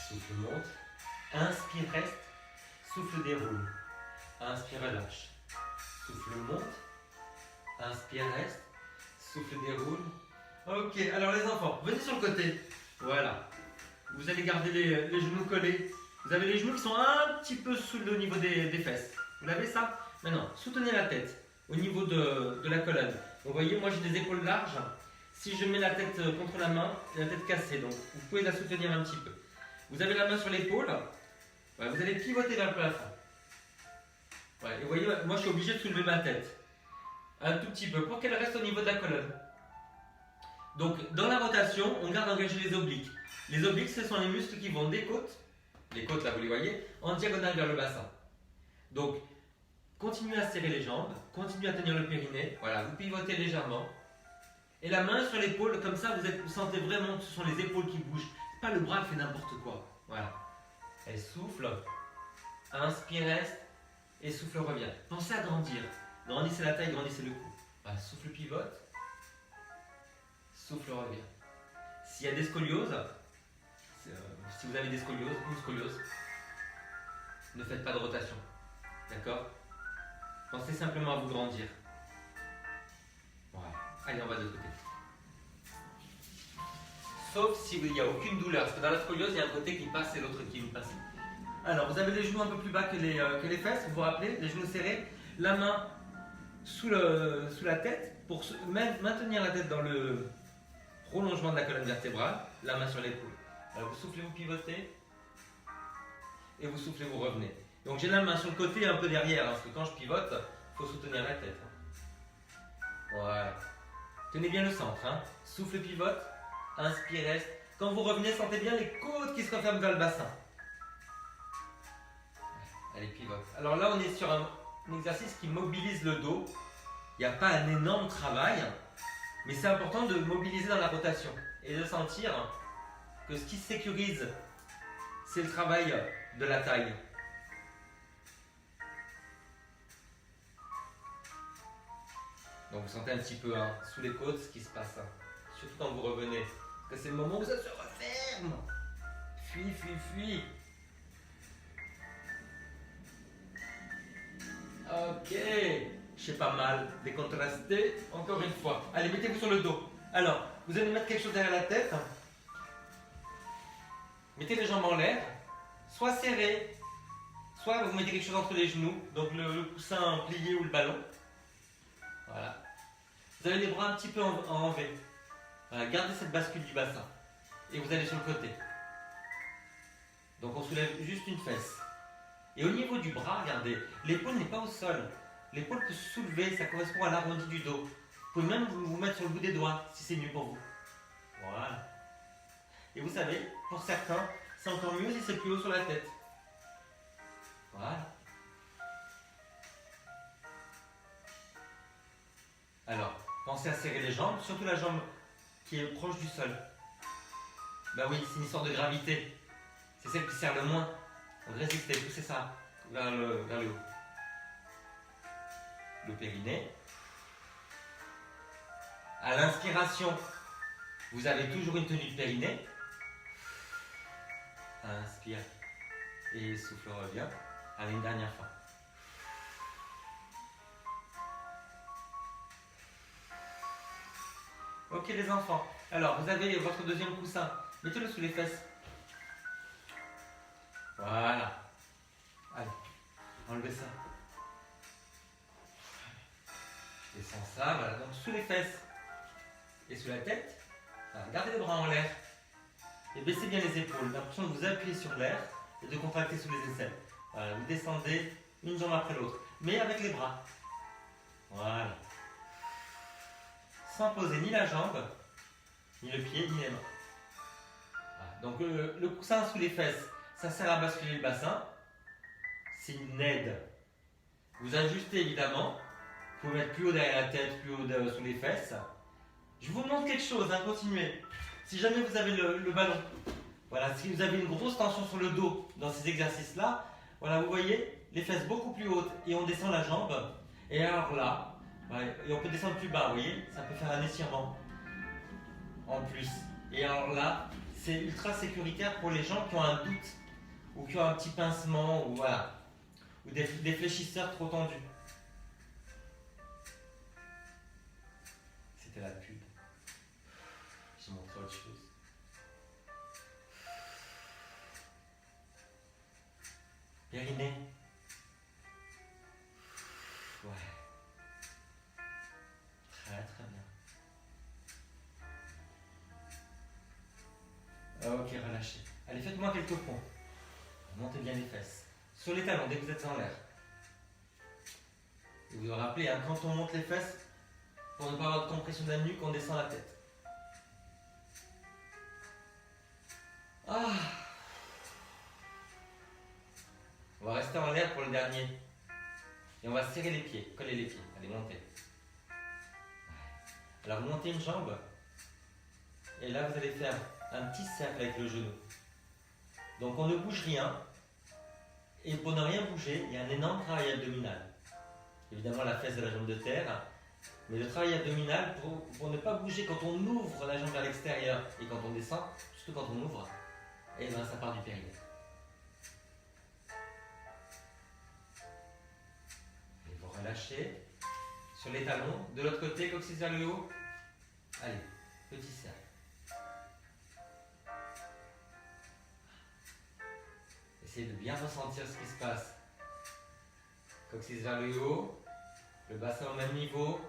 Souffle monte, inspire, reste, souffle déroule. Inspire, relâche. Souffle monte. Inspire, reste. Souffle, déroule. Ok, alors les enfants, venez sur le côté. Voilà. Vous allez garder les genoux collés. Vous avez les genoux qui sont un petit peu sous le niveau des fesses. Vous l'avez ça? Maintenant, soutenez la tête au niveau de la colonne. Donc, vous voyez, moi j'ai des épaules larges. Si je mets la tête contre la main, la tête cassée. Donc, vous pouvez la soutenir un petit peu. Vous avez la main sur l'épaule. Voilà, vous allez pivoter vers le plafond. Voilà, et vous voyez, moi je suis obligé de soulever ma tête. Un tout petit peu pour qu'elle reste au niveau de la colonne. Donc, dans la rotation, on garde engagés les obliques. Les obliques, ce sont les muscles qui vont des côtes, les côtes là vous les voyez, en diagonale vers le bassin. Donc, continuez à serrer les jambes, continuez à tenir le périnée, voilà, vous pivotez légèrement. Et la main sur l'épaule, comme ça vous sentez vraiment que ce sont les épaules qui bougent. C'est pas le bras qui fait n'importe quoi. Voilà. Elle souffle, inspire, reste, et souffle, revient. Pensez à grandir. Grandissez la taille, grandissez le cou. Voilà, souffle, pivote. Souffle, revient. S'il y a des scolioses, si vous avez une scoliose, ne faites pas de rotation. D'accord? Pensez simplement à vous grandir. Voilà. Allez, on va de l'autre côté. Sauf s'il n'y a aucune douleur. Parce que dans la scoliose, il y a un côté qui passe et l'autre qui ne passe pas. Alors, vous avez les genoux un peu plus bas que les fesses, vous vous rappelez, les genoux serrés, la main sous la tête pour maintenir la tête dans le prolongement de la colonne vertébrale, la main sur l'épaule. Alors, vous soufflez, vous pivotez et vous soufflez, vous revenez. Donc, j'ai la main sur le côté et un peu derrière, hein, parce que quand je pivote, il faut soutenir la tête. Hein. Voilà. Tenez bien le centre. Hein. Souffle, pivote, inspire, reste. Quand vous revenez, sentez bien les côtes qui se referment vers le bassin. Allez, pivote. Alors là, on est sur un exercice qui mobilise le dos. Il n'y a pas un énorme travail, mais c'est important de mobiliser dans la rotation et de sentir que ce qui sécurise, c'est le travail de la taille. Donc vous sentez un petit peu hein, sous les côtes ce qui se passe, hein. Surtout quand vous revenez. Parce que c'est le moment où ça se referme. Fuis, fuis, fuis. Ok, c'est pas mal. Décontrasté, encore une fois. Allez, mettez-vous sur le dos. Alors, vous allez mettre quelque chose derrière la tête. Mettez les jambes en l'air, soit serrées, soit vous mettez quelque chose entre les genoux, donc le coussin plié ou le ballon. Voilà. Vous avez les bras un petit peu en V. Voilà, gardez cette bascule du bassin. Et vous allez sur le côté. Donc on soulève juste une fesse. Et au niveau du bras, regardez, l'épaule n'est pas au sol. L'épaule peut se soulever, ça correspond à l'arrondi du dos. Vous pouvez même vous mettre sur le bout des doigts, si c'est mieux pour vous. Voilà. Et vous savez, pour certains, c'est encore mieux si c'est plus haut sur la tête. Voilà. Alors, pensez à serrer les jambes, surtout la jambe qui est proche du sol. Bah oui, c'est une histoire de gravité. C'est celle qui serre le moins. Donc résistez, poussez ça vers le haut. Le périnée. À l'inspiration, vous avez toujours une tenue de périnée. Inspire et souffle revient. Allez, une dernière fois. Ok les enfants, alors vous avez votre deuxième coussin, mettez-le sous les fesses. Voilà. Allez, enlevez ça. Descends ça, voilà, donc sous les fesses et sous la tête. Voilà, gardez les bras en l'air et baissez bien les épaules. L'impression de vous appuyer sur l'air et de contracter sous les aisselles. Voilà, vous descendez une jambe après l'autre, mais avec les bras. Voilà. Sans poser ni la jambe, ni le pied, ni les mains. Voilà. Donc le coussin sous les fesses, ça sert à basculer le bassin. C'est une aide. Vous ajustez évidemment. Vous pouvez mettre plus haut derrière la tête, plus haut sous les fesses. Je vous montre quelque chose, hein, continuez. Si jamais vous avez le ballon, voilà, si vous avez une grosse tension sur le dos dans ces exercices-là, voilà, vous voyez, les fesses beaucoup plus hautes et on descend la jambe. Et alors là, et on peut descendre plus bas, vous voyez, ça peut faire un étirement en plus. Et alors là, c'est ultra sécuritaire pour les gens qui ont un doute ou qui ont un petit pincement ou voilà, ou des fléchisseurs trop tendus. C'était la pub. J'ai montré autre chose. Périnée. Ouais. Très très bien. Ok, relâchez. Allez, faites-moi quelques points. Montez bien les fesses. Sur les talons, dès que vous êtes en l'air. Et vous vous rappelez, hein, quand on monte les fesses, pour ne pas avoir de compression de la nuque, on descend la tête. Ah. On va rester en l'air pour le dernier. Et on va serrer les pieds, coller les pieds. Allez, montez. Alors, vous montez une jambe. Et là, vous allez faire un petit cercle avec le genou. Donc, on ne bouge rien. Et pour ne rien bouger, il y a un énorme travail abdominal. Évidemment, la fesse de la jambe de terre. Mais le travail abdominal, pour ne pas bouger quand on ouvre la jambe vers l'extérieur et quand on descend, surtout quand on ouvre, et bien ça part du périnée. Et vous relâchez. Sur les talons. De l'autre côté, coccyx vers le haut. Allez, petit cercle. Essayez de bien ressentir ce qui se passe. Coccyx vers le haut. Le bassin au même niveau.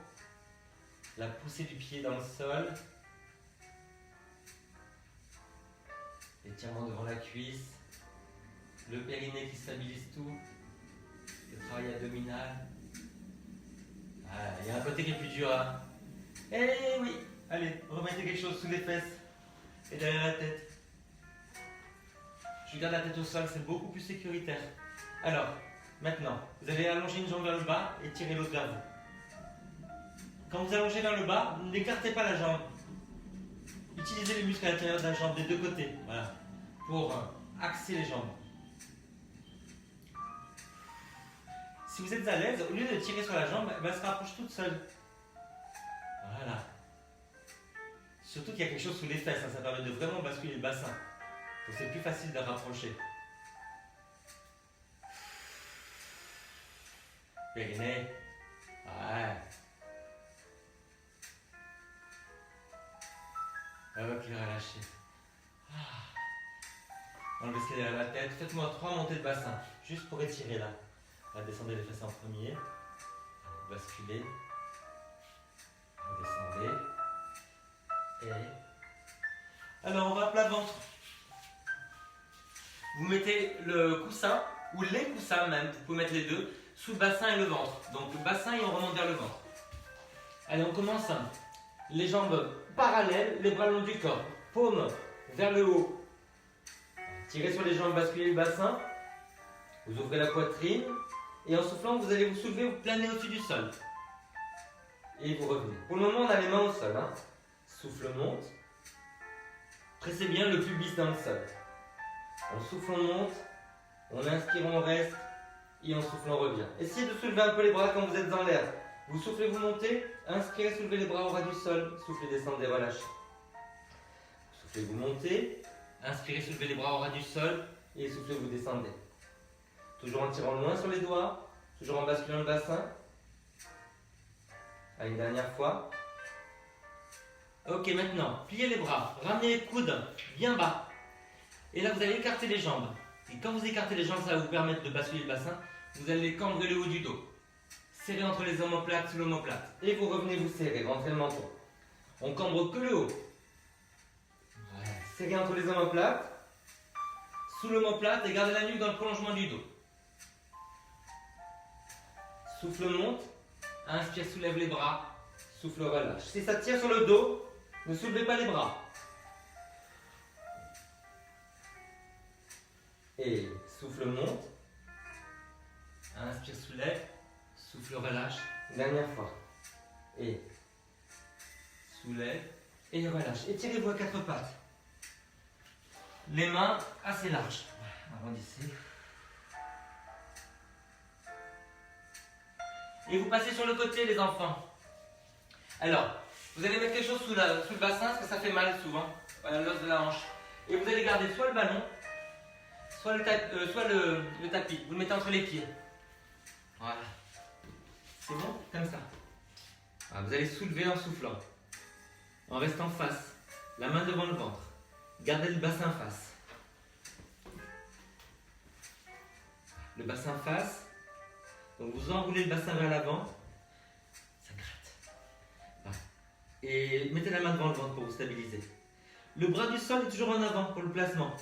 La poussée du pied dans le sol. Étirement devant la cuisse. Le périnée qui stabilise tout. Le travail abdominal. Voilà, il y a un côté qui est plus dur. Hein. Eh oui. Allez, remettez quelque chose sous les fesses. Et derrière la tête. Je garde la tête au sol, c'est beaucoup plus sécuritaire. Alors, maintenant, vous allez allonger une jambe vers le bas et tirer l'autre vers vous. Quand vous allongez vers le bas, n'écartez pas la jambe. Utilisez les muscles à l'intérieur de la jambe des deux côtés. Voilà. Pour axer les jambes. Si vous êtes à l'aise, au lieu de tirer sur la jambe, elle se rapproche toute seule. Voilà. Surtout qu'il y a quelque chose sous les fesses, hein, ça permet de vraiment basculer le bassin. Donc c'est plus facile de rapprocher. Périnée. Ouais. Ok, relâchez. Enlevez ce qu'il y a derrière la tête. Faites-moi 3 montées de bassin. Juste pour étirer là. Là, descendez les fesses en premier. Basculez. Descendez. Et. Alors, on va plat ventre. Vous mettez le coussin, ou les coussins même, vous pouvez mettre les deux, sous le bassin et le ventre. Donc le bassin et on remonte vers le ventre. Allez, on commence. Les jambes parallèles, les bras le long du corps. Paume vers le haut. Tirez sur les jambes, basculez le bassin. Vous ouvrez la poitrine. Et en soufflant, vous allez vous soulever, vous planez au-dessus du sol. Et vous revenez. Pour le moment, on a les mains au sol. Hein. Souffle monte. Pressez bien le pubis dans le sol. On souffle, on monte. On inspire, on reste. Et on souffle, on revient. Essayez de soulever un peu les bras quand vous êtes dans l'air. Vous soufflez, vous montez. Inspirez, soulevez les bras au ras du sol. Soufflez, descendez, relâchez. Soufflez, vous montez. Inspirez, soulevez les bras au ras du sol. Et soufflez, vous descendez. Toujours en tirant loin sur les doigts. Toujours en basculant le bassin. Allez, une dernière fois. Ok, maintenant, pliez les bras. Ramenez les coudes bien bas. Et là, vous allez écarter les jambes. Et quand vous écartez les jambes, ça va vous permettre de basculer le bassin. Vous allez cambrer le haut du dos. Serrez entre les omoplates, sous l'omoplate. Et vous revenez vous serrer, rentrez le menton. On cambre que le haut. Ouais. Serrez entre les omoplates, sous l'omoplate et gardez la nuque dans le prolongement du dos. Souffle monte, inspire, soulève les bras, souffle relâche. Si ça tire sur le dos, ne soulevez pas les bras. Et souffle monte, inspire, soulève, souffle relâche. Dernière fois. Et soulève et relâche. Étirez-vous à 4 pattes. Les mains assez larges. Arrondissez. Et vous passez sur le côté, les enfants. Alors, vous allez mettre quelque chose sous le bassin parce que ça fait mal souvent, l'os de la hanche. Et vous allez garder soit le ballon, soit le tapis. Vous le mettez entre les pieds. Voilà. C'est bon? Comme ça. Alors, vous allez soulever en soufflant. En restant face. La main devant le ventre. Gardez le bassin face. Le bassin face. Donc vous enroulez le bassin vers l'avant. Ça gratte. Voilà. Et mettez la main devant le ventre pour vous stabiliser. Le bras du sol est toujours en avant pour le placement.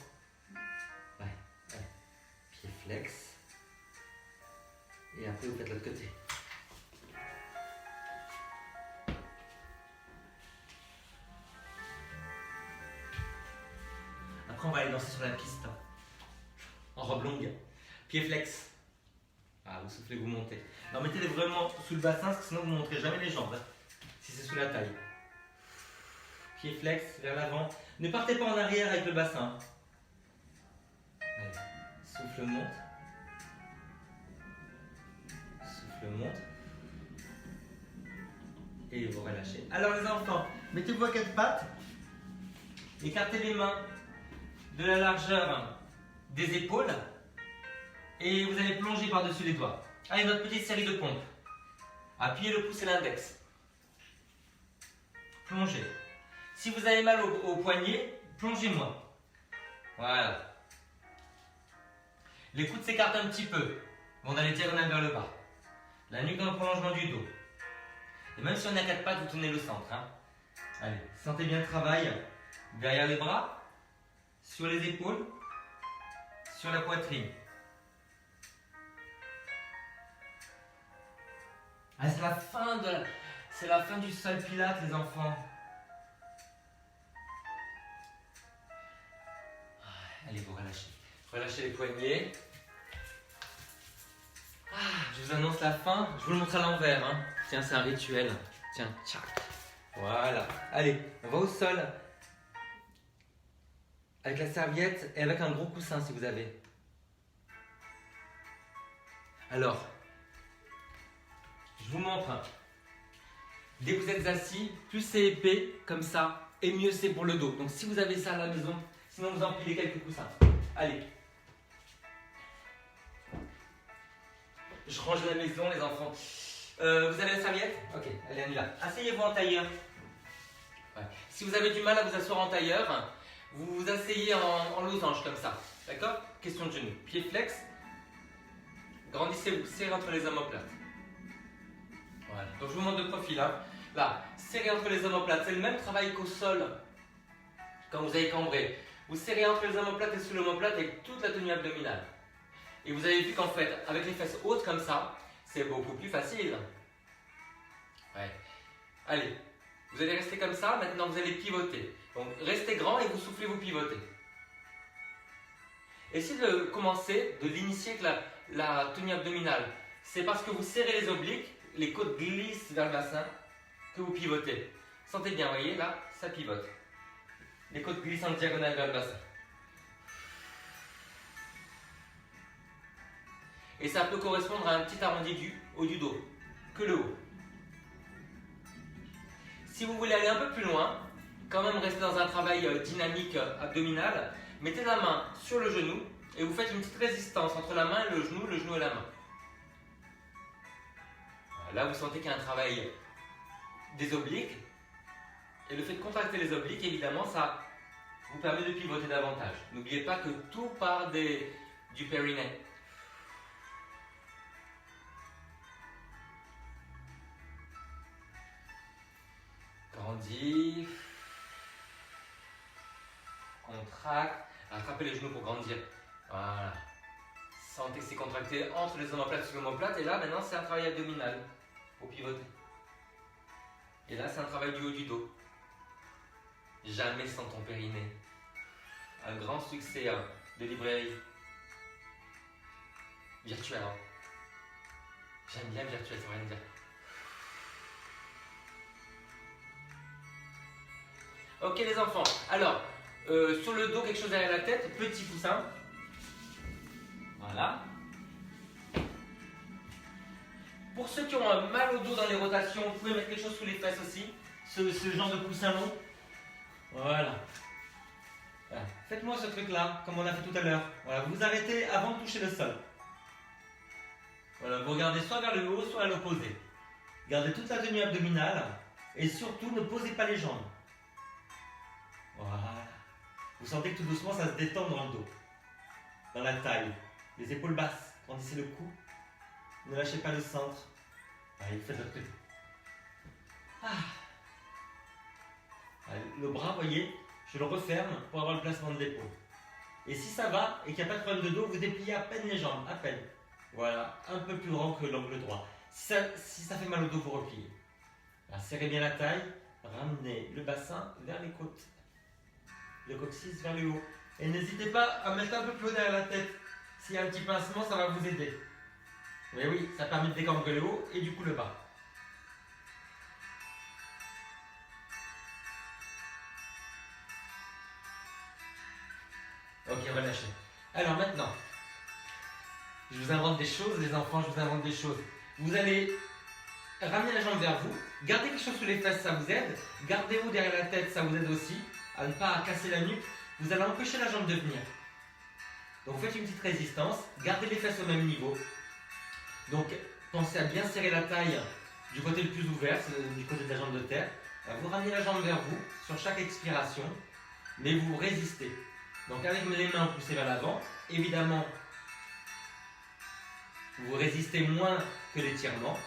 Ouais. Ouais. Pied flex. Et après vous faites l'autre côté. Après on va aller danser sur la piste. En robe longue. Pied flex. Ah, vous soufflez, vous montez. Non, mettez-les vraiment sous le bassin, parce que sinon vous ne montrez jamais les jambes. Si c'est sous la taille. Pied flex vers l'avant. Ne partez pas en arrière avec le bassin. Allez. Souffle monte. Souffle monte. Et vous relâchez. Alors les enfants, mettez-vous à 4 pattes. Écartez les mains de la largeur des épaules. Et vous allez plonger par-dessus les doigts. Allez, notre petite série de pompes. Appuyez le pouce et l'index. Plongez. Si vous avez mal au poignet, plongez-moi. Voilà. Les coudes s'écartent un petit peu. On a les diagonales vers le bas. La nuque dans le prolongement du dos. Et même si on est à quatre pattes, vous tenez le centre. Hein. Allez, sentez bien le travail. Derrière les bras, sur les épaules, sur la poitrine. Ah, c'est la fin du sol Pilates, les enfants. Allez, vous relâchez. Relâchez les poignets. Je vous annonce la fin. Je vous le montre à l'envers. Hein. Tiens, c'est un rituel. Tiens, tchac. Voilà. Allez, on va au sol. Avec la serviette et avec un gros coussin si vous avez. Alors, je vous montre. Dès que vous êtes assis, plus c'est épais, comme ça, et mieux c'est pour le dos. Donc si vous avez ça à la maison, sinon vous empilez quelques coussins. Allez. Je range la maison, les enfants. Vous avez la serviette? Ok, allez, on y va. Asseyez-vous en tailleur. Ouais. Si vous avez du mal à vous asseoir en tailleur, vous vous asseyez en losange comme ça. D'accord? Question de genou. Pied flex. Grandissez-vous, serrez entre les omoplates. Voilà. Donc je vous montre de profil. Hein. Là, serrez entre les omoplates. C'est le même travail qu'au sol quand vous avez cambré. Vous serrez entre les omoplates et sous l'omoplate avec toute la tenue abdominale. Et vous avez vu qu'en fait, avec les fesses hautes comme ça, c'est beaucoup plus facile. Ouais. Allez, vous allez rester comme ça. Maintenant, vous allez pivoter. Donc, restez grand et vous soufflez, vous pivotez. Essayez de commencer, de l'initier avec la tenue abdominale. C'est parce que vous serrez les obliques, les côtes glissent vers le bassin, que vous pivotez. Sentez bien, vous voyez, là, ça pivote. Les côtes glissent en diagonale vers le bassin. Et ça peut correspondre à un petit arrondi du haut du dos, que le haut. Si vous voulez aller un peu plus loin, quand même rester dans un travail dynamique abdominal, mettez la main sur le genou et vous faites une petite résistance entre la main et le genou et la main. Là, vous sentez qu'il y a un travail des obliques. Et le fait de contracter les obliques, évidemment, ça vous permet de pivoter davantage. N'oubliez pas que tout part du périnée. Grandis. Contracte. Attrapez les genoux pour grandir. Voilà. Sentez que c'est contracté entre les omoplates et l'omoplate. Et là, maintenant, c'est un travail abdominal pour pivoter. Et là, c'est un travail du haut du dos. Jamais sans ton périnée. Un grand succès de librairie. Virtuel. Hein. J'aime bien virtuel, ça veut rien dire. Ok les enfants. Alors, sur le dos, quelque chose derrière la tête. Petit coussin. Voilà. Pour ceux qui ont mal au dos dans les rotations, vous pouvez mettre quelque chose sous les fesses aussi. Ce genre de coussin long. Voilà. Voilà. Faites-moi ce truc-là, comme on a fait tout à l'heure. Voilà, vous vous arrêtez avant de toucher le sol. Voilà, vous regardez soit vers le haut, soit à l'opposé. Gardez toute la tenue abdominale et surtout ne posez pas les jambes. Voilà. Vous sentez que tout doucement ça se détend dans le dos, dans la taille, les épaules basses. Grandissez le cou. Ne lâchez pas le centre. Allez, faites votre truc. Allez, le bras, vous voyez, je le referme pour avoir le placement de l'épaule. Et si ça va et qu'il n'y a pas de problème de dos, vous dépliez à peine les jambes, à peine. Voilà, un peu plus grand que l'angle droit. Si ça fait mal au dos, vous repliez. Alors, serrez bien la taille, ramenez le bassin vers les côtes. Le coccyx vers le haut. Et n'hésitez pas à mettre un peu plus haut derrière la tête. S'il y a un petit pincement, ça va vous aider. Mais oui, ça permet de décambrer le haut et du coup le bas. Ok, relâchez. Alors maintenant, je vous invente des choses, les enfants, je vous invente des choses. Vous allez ramener la jambe vers vous, gardez quelque chose sous les fesses, ça vous aide. Gardez haut derrière la tête, ça vous aide aussi, à ne pas casser la nuque. Vous allez empêcher la jambe de venir. Donc faites une petite résistance, gardez les fesses au même niveau. Donc pensez à bien serrer la taille du côté le plus ouvert, c'est du côté de la jambe de terre. Vous ramenez la jambe vers vous sur chaque expiration, mais vous résistez. Donc avec les mains poussées vers l'avant, évidemment, vous résistez moins que l'étirement.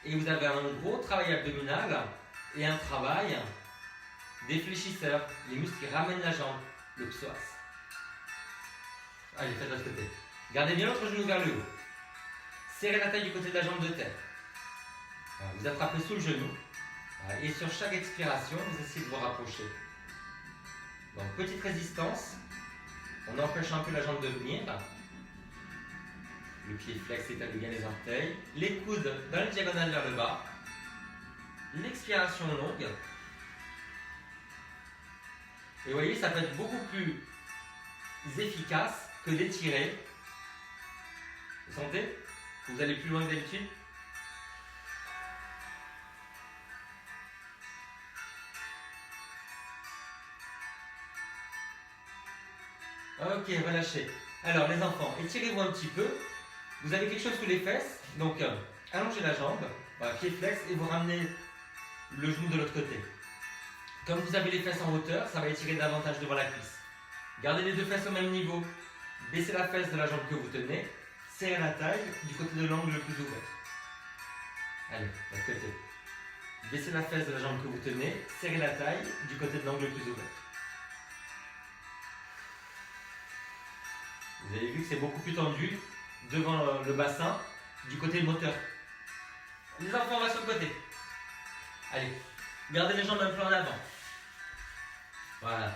Et vous avez un gros travail abdominal et un travail des fléchisseurs, les muscles qui ramènent la jambe, le psoas. Allez, faites de l'autre côté. Gardez bien l'autre genou vers le haut. Serrez la taille du côté de la jambe de terre. Voilà, vous attrapez sous le genou. Voilà, et sur chaque expiration, vous essayez de vous rapprocher. Donc, petite résistance. On empêche un peu la jambe de venir. Le pied flex, établit bien les orteils. Les coudes dans la diagonale vers le bas. L'expiration longue. Et vous voyez, ça peut être beaucoup plus efficace que d'étirer. Vous sentez que vous allez plus loin que d'habitude? Ok, relâchez. Alors les enfants, étirez-vous un petit peu. Vous avez quelque chose sous les fesses, donc allongez la jambe, voilà, pied flex, et vous ramenez le genou de l'autre côté. Comme vous avez les fesses en hauteur, ça va étirer davantage devant la cuisse. Gardez les deux fesses au même niveau. Baissez la fesse de la jambe que vous tenez. Serrez la taille du côté de l'angle le plus ouvert. Allez, de l'autre côté. Baissez la fesse de la jambe que vous tenez. Serrez la taille du côté de l'angle le plus ouvert. Vous avez vu que c'est beaucoup plus tendu devant le bassin du côté moteur. Les enfants, on va sur le côté. Allez, gardez les jambes un peu en avant. Voilà,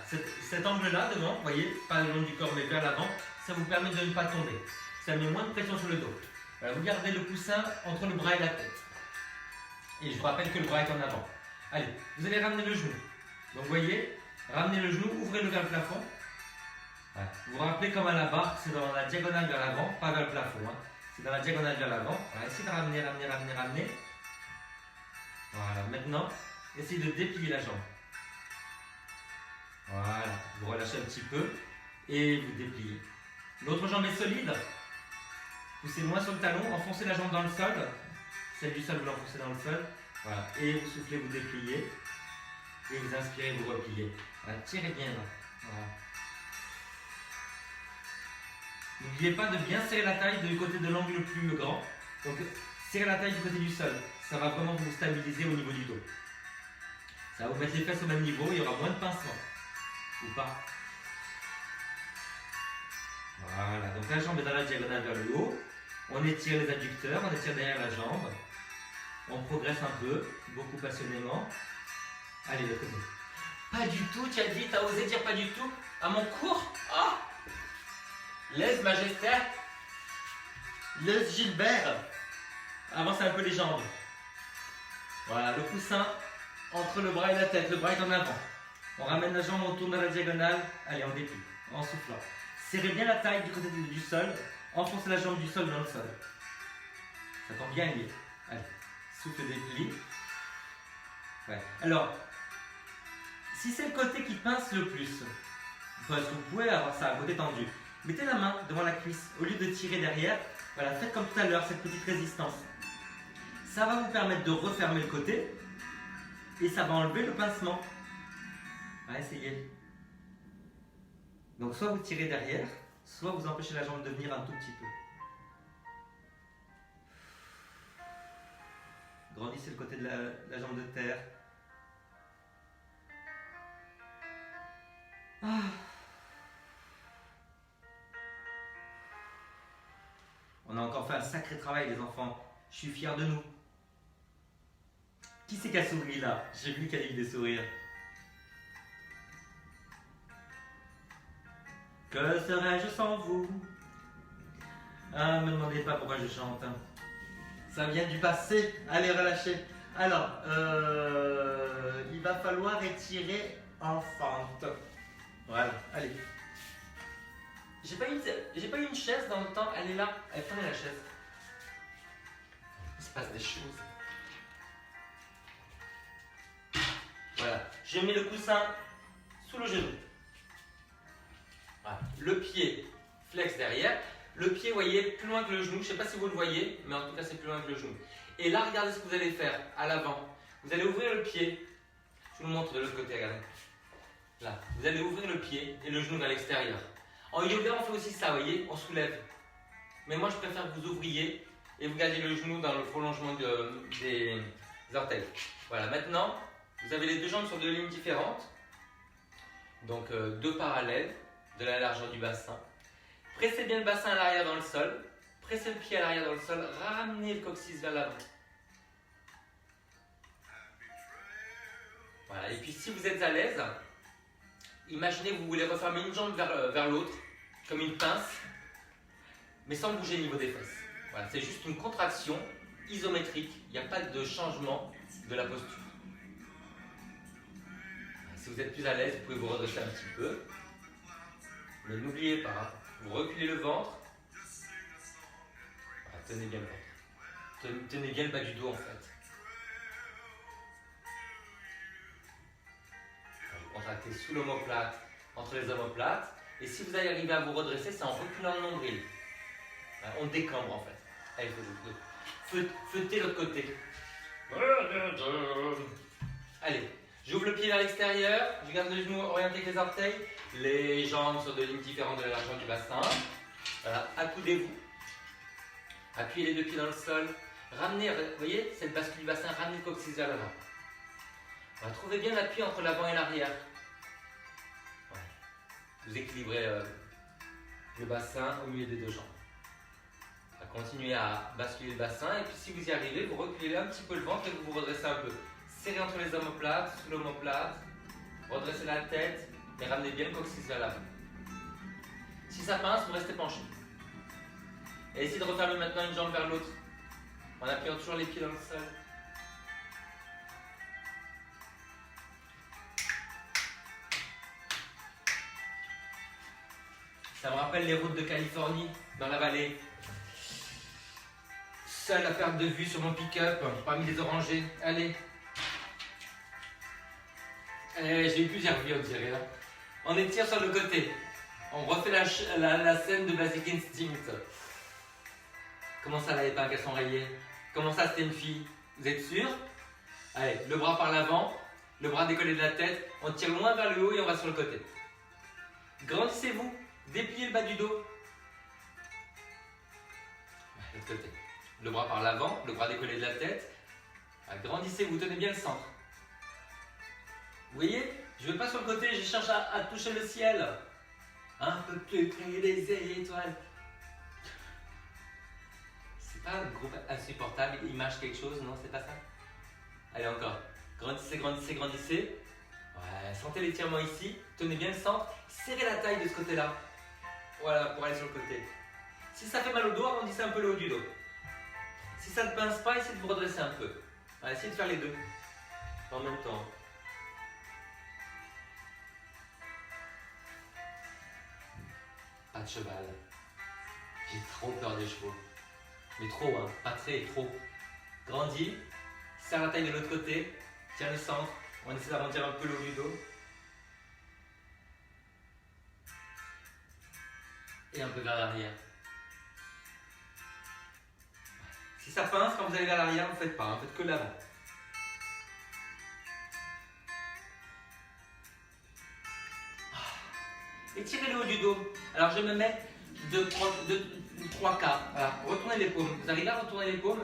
cet angle-là devant, vous voyez, pas le long du corps mais vers l'avant, ça vous permet de ne pas tomber. Ça met moins de pression sur le dos. Voilà, vous gardez le coussin entre le bras et la tête. Et je vous rappelle que le bras est en avant. Allez, vous allez ramener le genou. Donc vous voyez, ramenez le genou, ouvrez-le vers le plafond. Voilà. Vous vous rappelez comme à la barre, c'est dans la diagonale vers l'avant, pas vers le plafond. Hein. C'est dans la diagonale vers l'avant. Voilà, essayez de ramener, ramener, ramener, ramener. Voilà, maintenant, essayez de déplier la jambe. Voilà, vous relâchez un petit peu et vous dépliez. L'autre jambe est solide. Poussez moins sur le talon, enfoncez la jambe dans le sol. Celle du sol, vous l'enfoncez dans le sol. Voilà, et vous soufflez, vous dépliez. Et vous inspirez, vous repliez. Voilà, tirez bien là. Voilà. N'oubliez pas de bien serrer la taille du côté de l'angle le plus grand. Donc, serrez la taille du côté du sol. Ça va vraiment vous stabiliser au niveau du dos. Ça va vous mettre les fesses au même niveau, il y aura moins de pincement. Ou pas. Voilà, donc la jambe est dans la diagonale vers le haut. On étire les adducteurs, on étire derrière la jambe. On progresse un peu, beaucoup passionnément. Allez, de côté. Pas du tout, tu as dit, tu as osé dire pas du tout à mon cours. Oh, laisse Majesté. Laisse Gilbert. Avancez un peu les jambes. Voilà, le coussin entre le bras et la tête. Le bras est en avant. On ramène la jambe, on tourne dans la diagonale. Allez, on déplie, en soufflant. Serrez bien la taille du côté du sol. Enfoncez la jambe du sol dans le sol. Ça tend bien lié. Allez, souffle, déplie. Ouais. Alors, si c'est le côté qui pince le plus, parce que vous pouvez avoir ça à côté tendu, mettez la main devant la cuisse. Au lieu de tirer derrière, voilà, faites comme tout à l'heure, cette petite résistance. Ça va vous permettre de refermer le côté et ça va enlever le pincement. Ouais, essayez. Donc soit vous tirez derrière, soit vous empêchez la jambe de venir un tout petit peu. Grandissez le côté de la jambe de terre. Ah. On a encore fait un sacré travail les enfants. Je suis fier de nous. Qui c'est qui a souri là? J'ai vu qu'il y a eu des sourires. Que serais-je sans vous? Ah, me demandez pas pourquoi je chante. Ça vient du passé. Allez, relâchez. Alors, il va falloir étirer en fente. Voilà, allez. J'ai pas eu une chaise dans le temps. Elle est là. Allez, prenez la chaise. Il se passe des choses. Voilà. Je mets le coussin sous le genou. Voilà. Le pied flex derrière. Le pied, vous voyez, plus loin que le genou. Je ne sais pas si vous le voyez, mais en tout cas, c'est plus loin que le genou. Et là, regardez ce que vous allez faire à l'avant. Vous allez ouvrir le pied. Je vous le montre de l'autre côté, regardez. Là, vous allez ouvrir le pied et le genou vers l'extérieur. En yoga, on fait aussi ça, vous voyez, on soulève. Mais moi, je préfère que vous ouvriez et vous gardiez le genou dans le prolongement des orteils. Voilà, maintenant, vous avez les deux jambes sur deux lignes différentes. Donc, deux parallèles de la largeur du bassin. Pressez bien le bassin à l'arrière dans le sol. Pressez le pied à l'arrière dans le sol. Ramenez le coccyx vers l'avant. Voilà, et puis si vous êtes à l'aise, imaginez que vous voulez refermer une jambe vers l'autre, comme une pince, mais sans bouger le niveau des fesses. Voilà, c'est juste une contraction isométrique, il n'y a pas de changement de la posture. Si vous êtes plus à l'aise, vous pouvez vous redresser un petit peu, mais n'oubliez pas, hein, vous reculez le ventre, voilà, tenez bien le ventre, tenez bien le bas du dos en fait. Contractez sous l'omoplate, entre les omoplates. Et si vous allez arriver à vous redresser, c'est en reculant le nombril. On décambre en fait. Allez, feutrez l'autre côté. Allez, j'ouvre le pied vers l'extérieur. Je garde le genou orienté avec les orteils. Les jambes sur deux lignes différentes de la largeur du bassin. Voilà, accoudez-vous. Appuyez les deux pieds dans le sol. Ramenez, vous voyez, cette bascule du bassin, ramenez le coccyx vers l'avant. Trouvez bien l'appui entre l'avant et l'arrière. Ouais. Vous équilibrez le bassin au milieu des deux jambes. Continuez à basculer le bassin et puis si vous y arrivez, vous reculez un petit peu le ventre et vous vous redressez un peu. Serrez entre les omoplates, sous l'omoplate, redressez la tête et ramenez bien le coccyx vers l'avant. Si ça pince, vous restez penché. Et essayez de refermer maintenant une jambe vers l'autre en appuyant toujours les pieds dans le sol. Ça me rappelle les routes de Californie, dans la vallée. Seul à perte de vue sur mon pick-up, parmi les orangers. Allez. J'ai eu plusieurs vies, on dirait. Hein. On étire sur le côté. On refait la scène de Basic Instinct. Comment ça, la épingle, elles sont rayées? Comment ça, c'était une fille? Vous êtes sûr? Allez, le bras par l'avant, le bras décollé de la tête. On tire loin vers le haut et on va sur le côté. Grandissez-vous. Dépliez le bas du dos. L'autre côté. Le bras par l'avant, le bras décollé de la tête. Agrandissez, vous tenez bien le centre. Vous voyez, je ne vais pas sur le côté, je cherche à toucher le ciel. Un peu plus près des étoiles. C'est pas un groupe insupportable, il marche quelque chose, non, c'est pas ça? Allez, encore. Grandissez, grandissez, grandissez. Ouais, sentez l'étirement ici, tenez bien le centre, serrez la taille de ce côté-là. Voilà, pour aller sur le côté. Si ça fait mal au dos, arrondissez un peu le haut du dos. Si ça ne pince pas, essayez de vous redresser un peu. Voilà, essayez de faire les deux en même temps. Pas de cheval. J'ai trop peur des chevaux. Mais trop, hein. Pas très, trop. Grandis, serre la taille de l'autre côté, tiens le centre. On essaie d'arrondir un peu le haut du dos. Et un peu vers l'arrière. Si ça pince, quand vous allez vers l'arrière, vous ne faites pas, hein, faites que l'avant. Étirez le haut du dos. Alors je me mets de 3 quarts. Voilà. Retournez les paumes. Vous arrivez à retourner les paumes.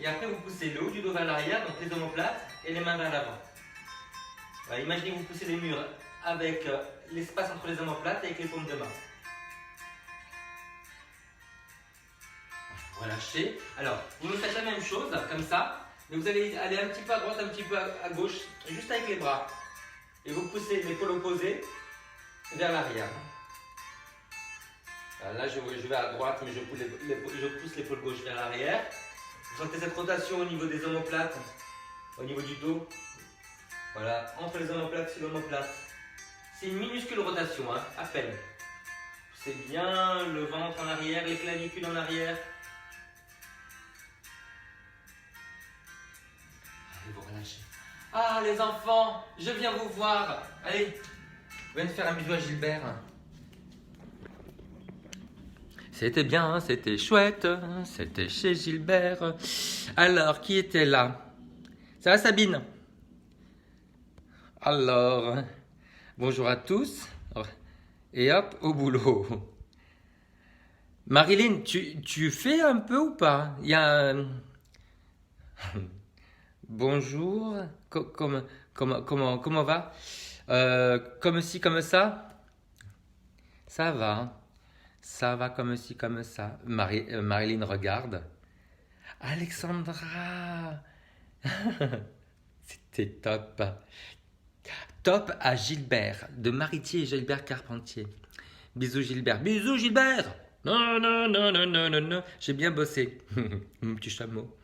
Et après vous poussez le haut du dos vers l'arrière, donc les omoplates, et les mains vers l'avant. Voilà, imaginez que vous poussez les murs avec l'espace entre les omoplates et avec les paumes de main. Relâchez. Alors, vous me faites la même chose, comme ça, mais vous allez aller un petit peu à droite, un petit peu à gauche, juste avec les bras. Et vous poussez l'épaule opposée vers l'arrière. Là, je vais à droite, mais je pousse l'épaule gauche vers l'arrière. Vous sentez cette rotation au niveau des omoplates, au niveau du dos. Voilà, entre les omoplates et l'omoplate. C'est une minuscule rotation, hein, à peine. Poussez bien le ventre en arrière, les clavicules en arrière. Allez, vous relâchez. Ah, les enfants, je viens vous voir. Allez, venez faire un bisou à Gilbert. C'était bien, c'était chouette, c'était chez Gilbert. Alors, qui était là? Ça va Sabine? Alors, bonjour à tous. Et hop, au boulot. Marilyn, tu fais un peu ou pas? Il y a... Bonjour, comment va? Comme ci, comme ça? Ça va. Ça va comme ci, comme ça. Marilyn regarde. Alexandra! C'était top. Top à Gilbert, de Maritier et Gilbert Carpentier. Bisous Gilbert. Bisous Gilbert! Non, non, non, non, non, non, non. J'ai bien bossé. Mon petit chameau.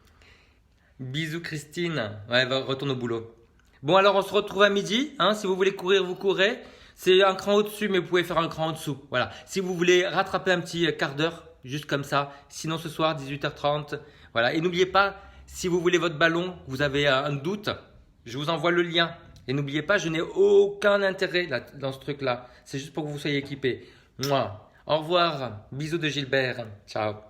Bisous Christine. Ouais, retourne au boulot. Bon, alors on se retrouve à midi. Hein, si vous voulez courir, vous courez. C'est un cran au-dessus, mais vous pouvez faire un cran en dessous. Voilà. Si vous voulez rattraper un petit quart d'heure, juste comme ça. Sinon, ce soir, 18h30. Voilà. Et n'oubliez pas, si vous voulez votre ballon, vous avez un doute, je vous envoie le lien. Et n'oubliez pas, je n'ai aucun intérêt là, dans ce truc-là. C'est juste pour que vous soyez équipés. Mouah. Au revoir. Bisous de Gilbert. Ciao.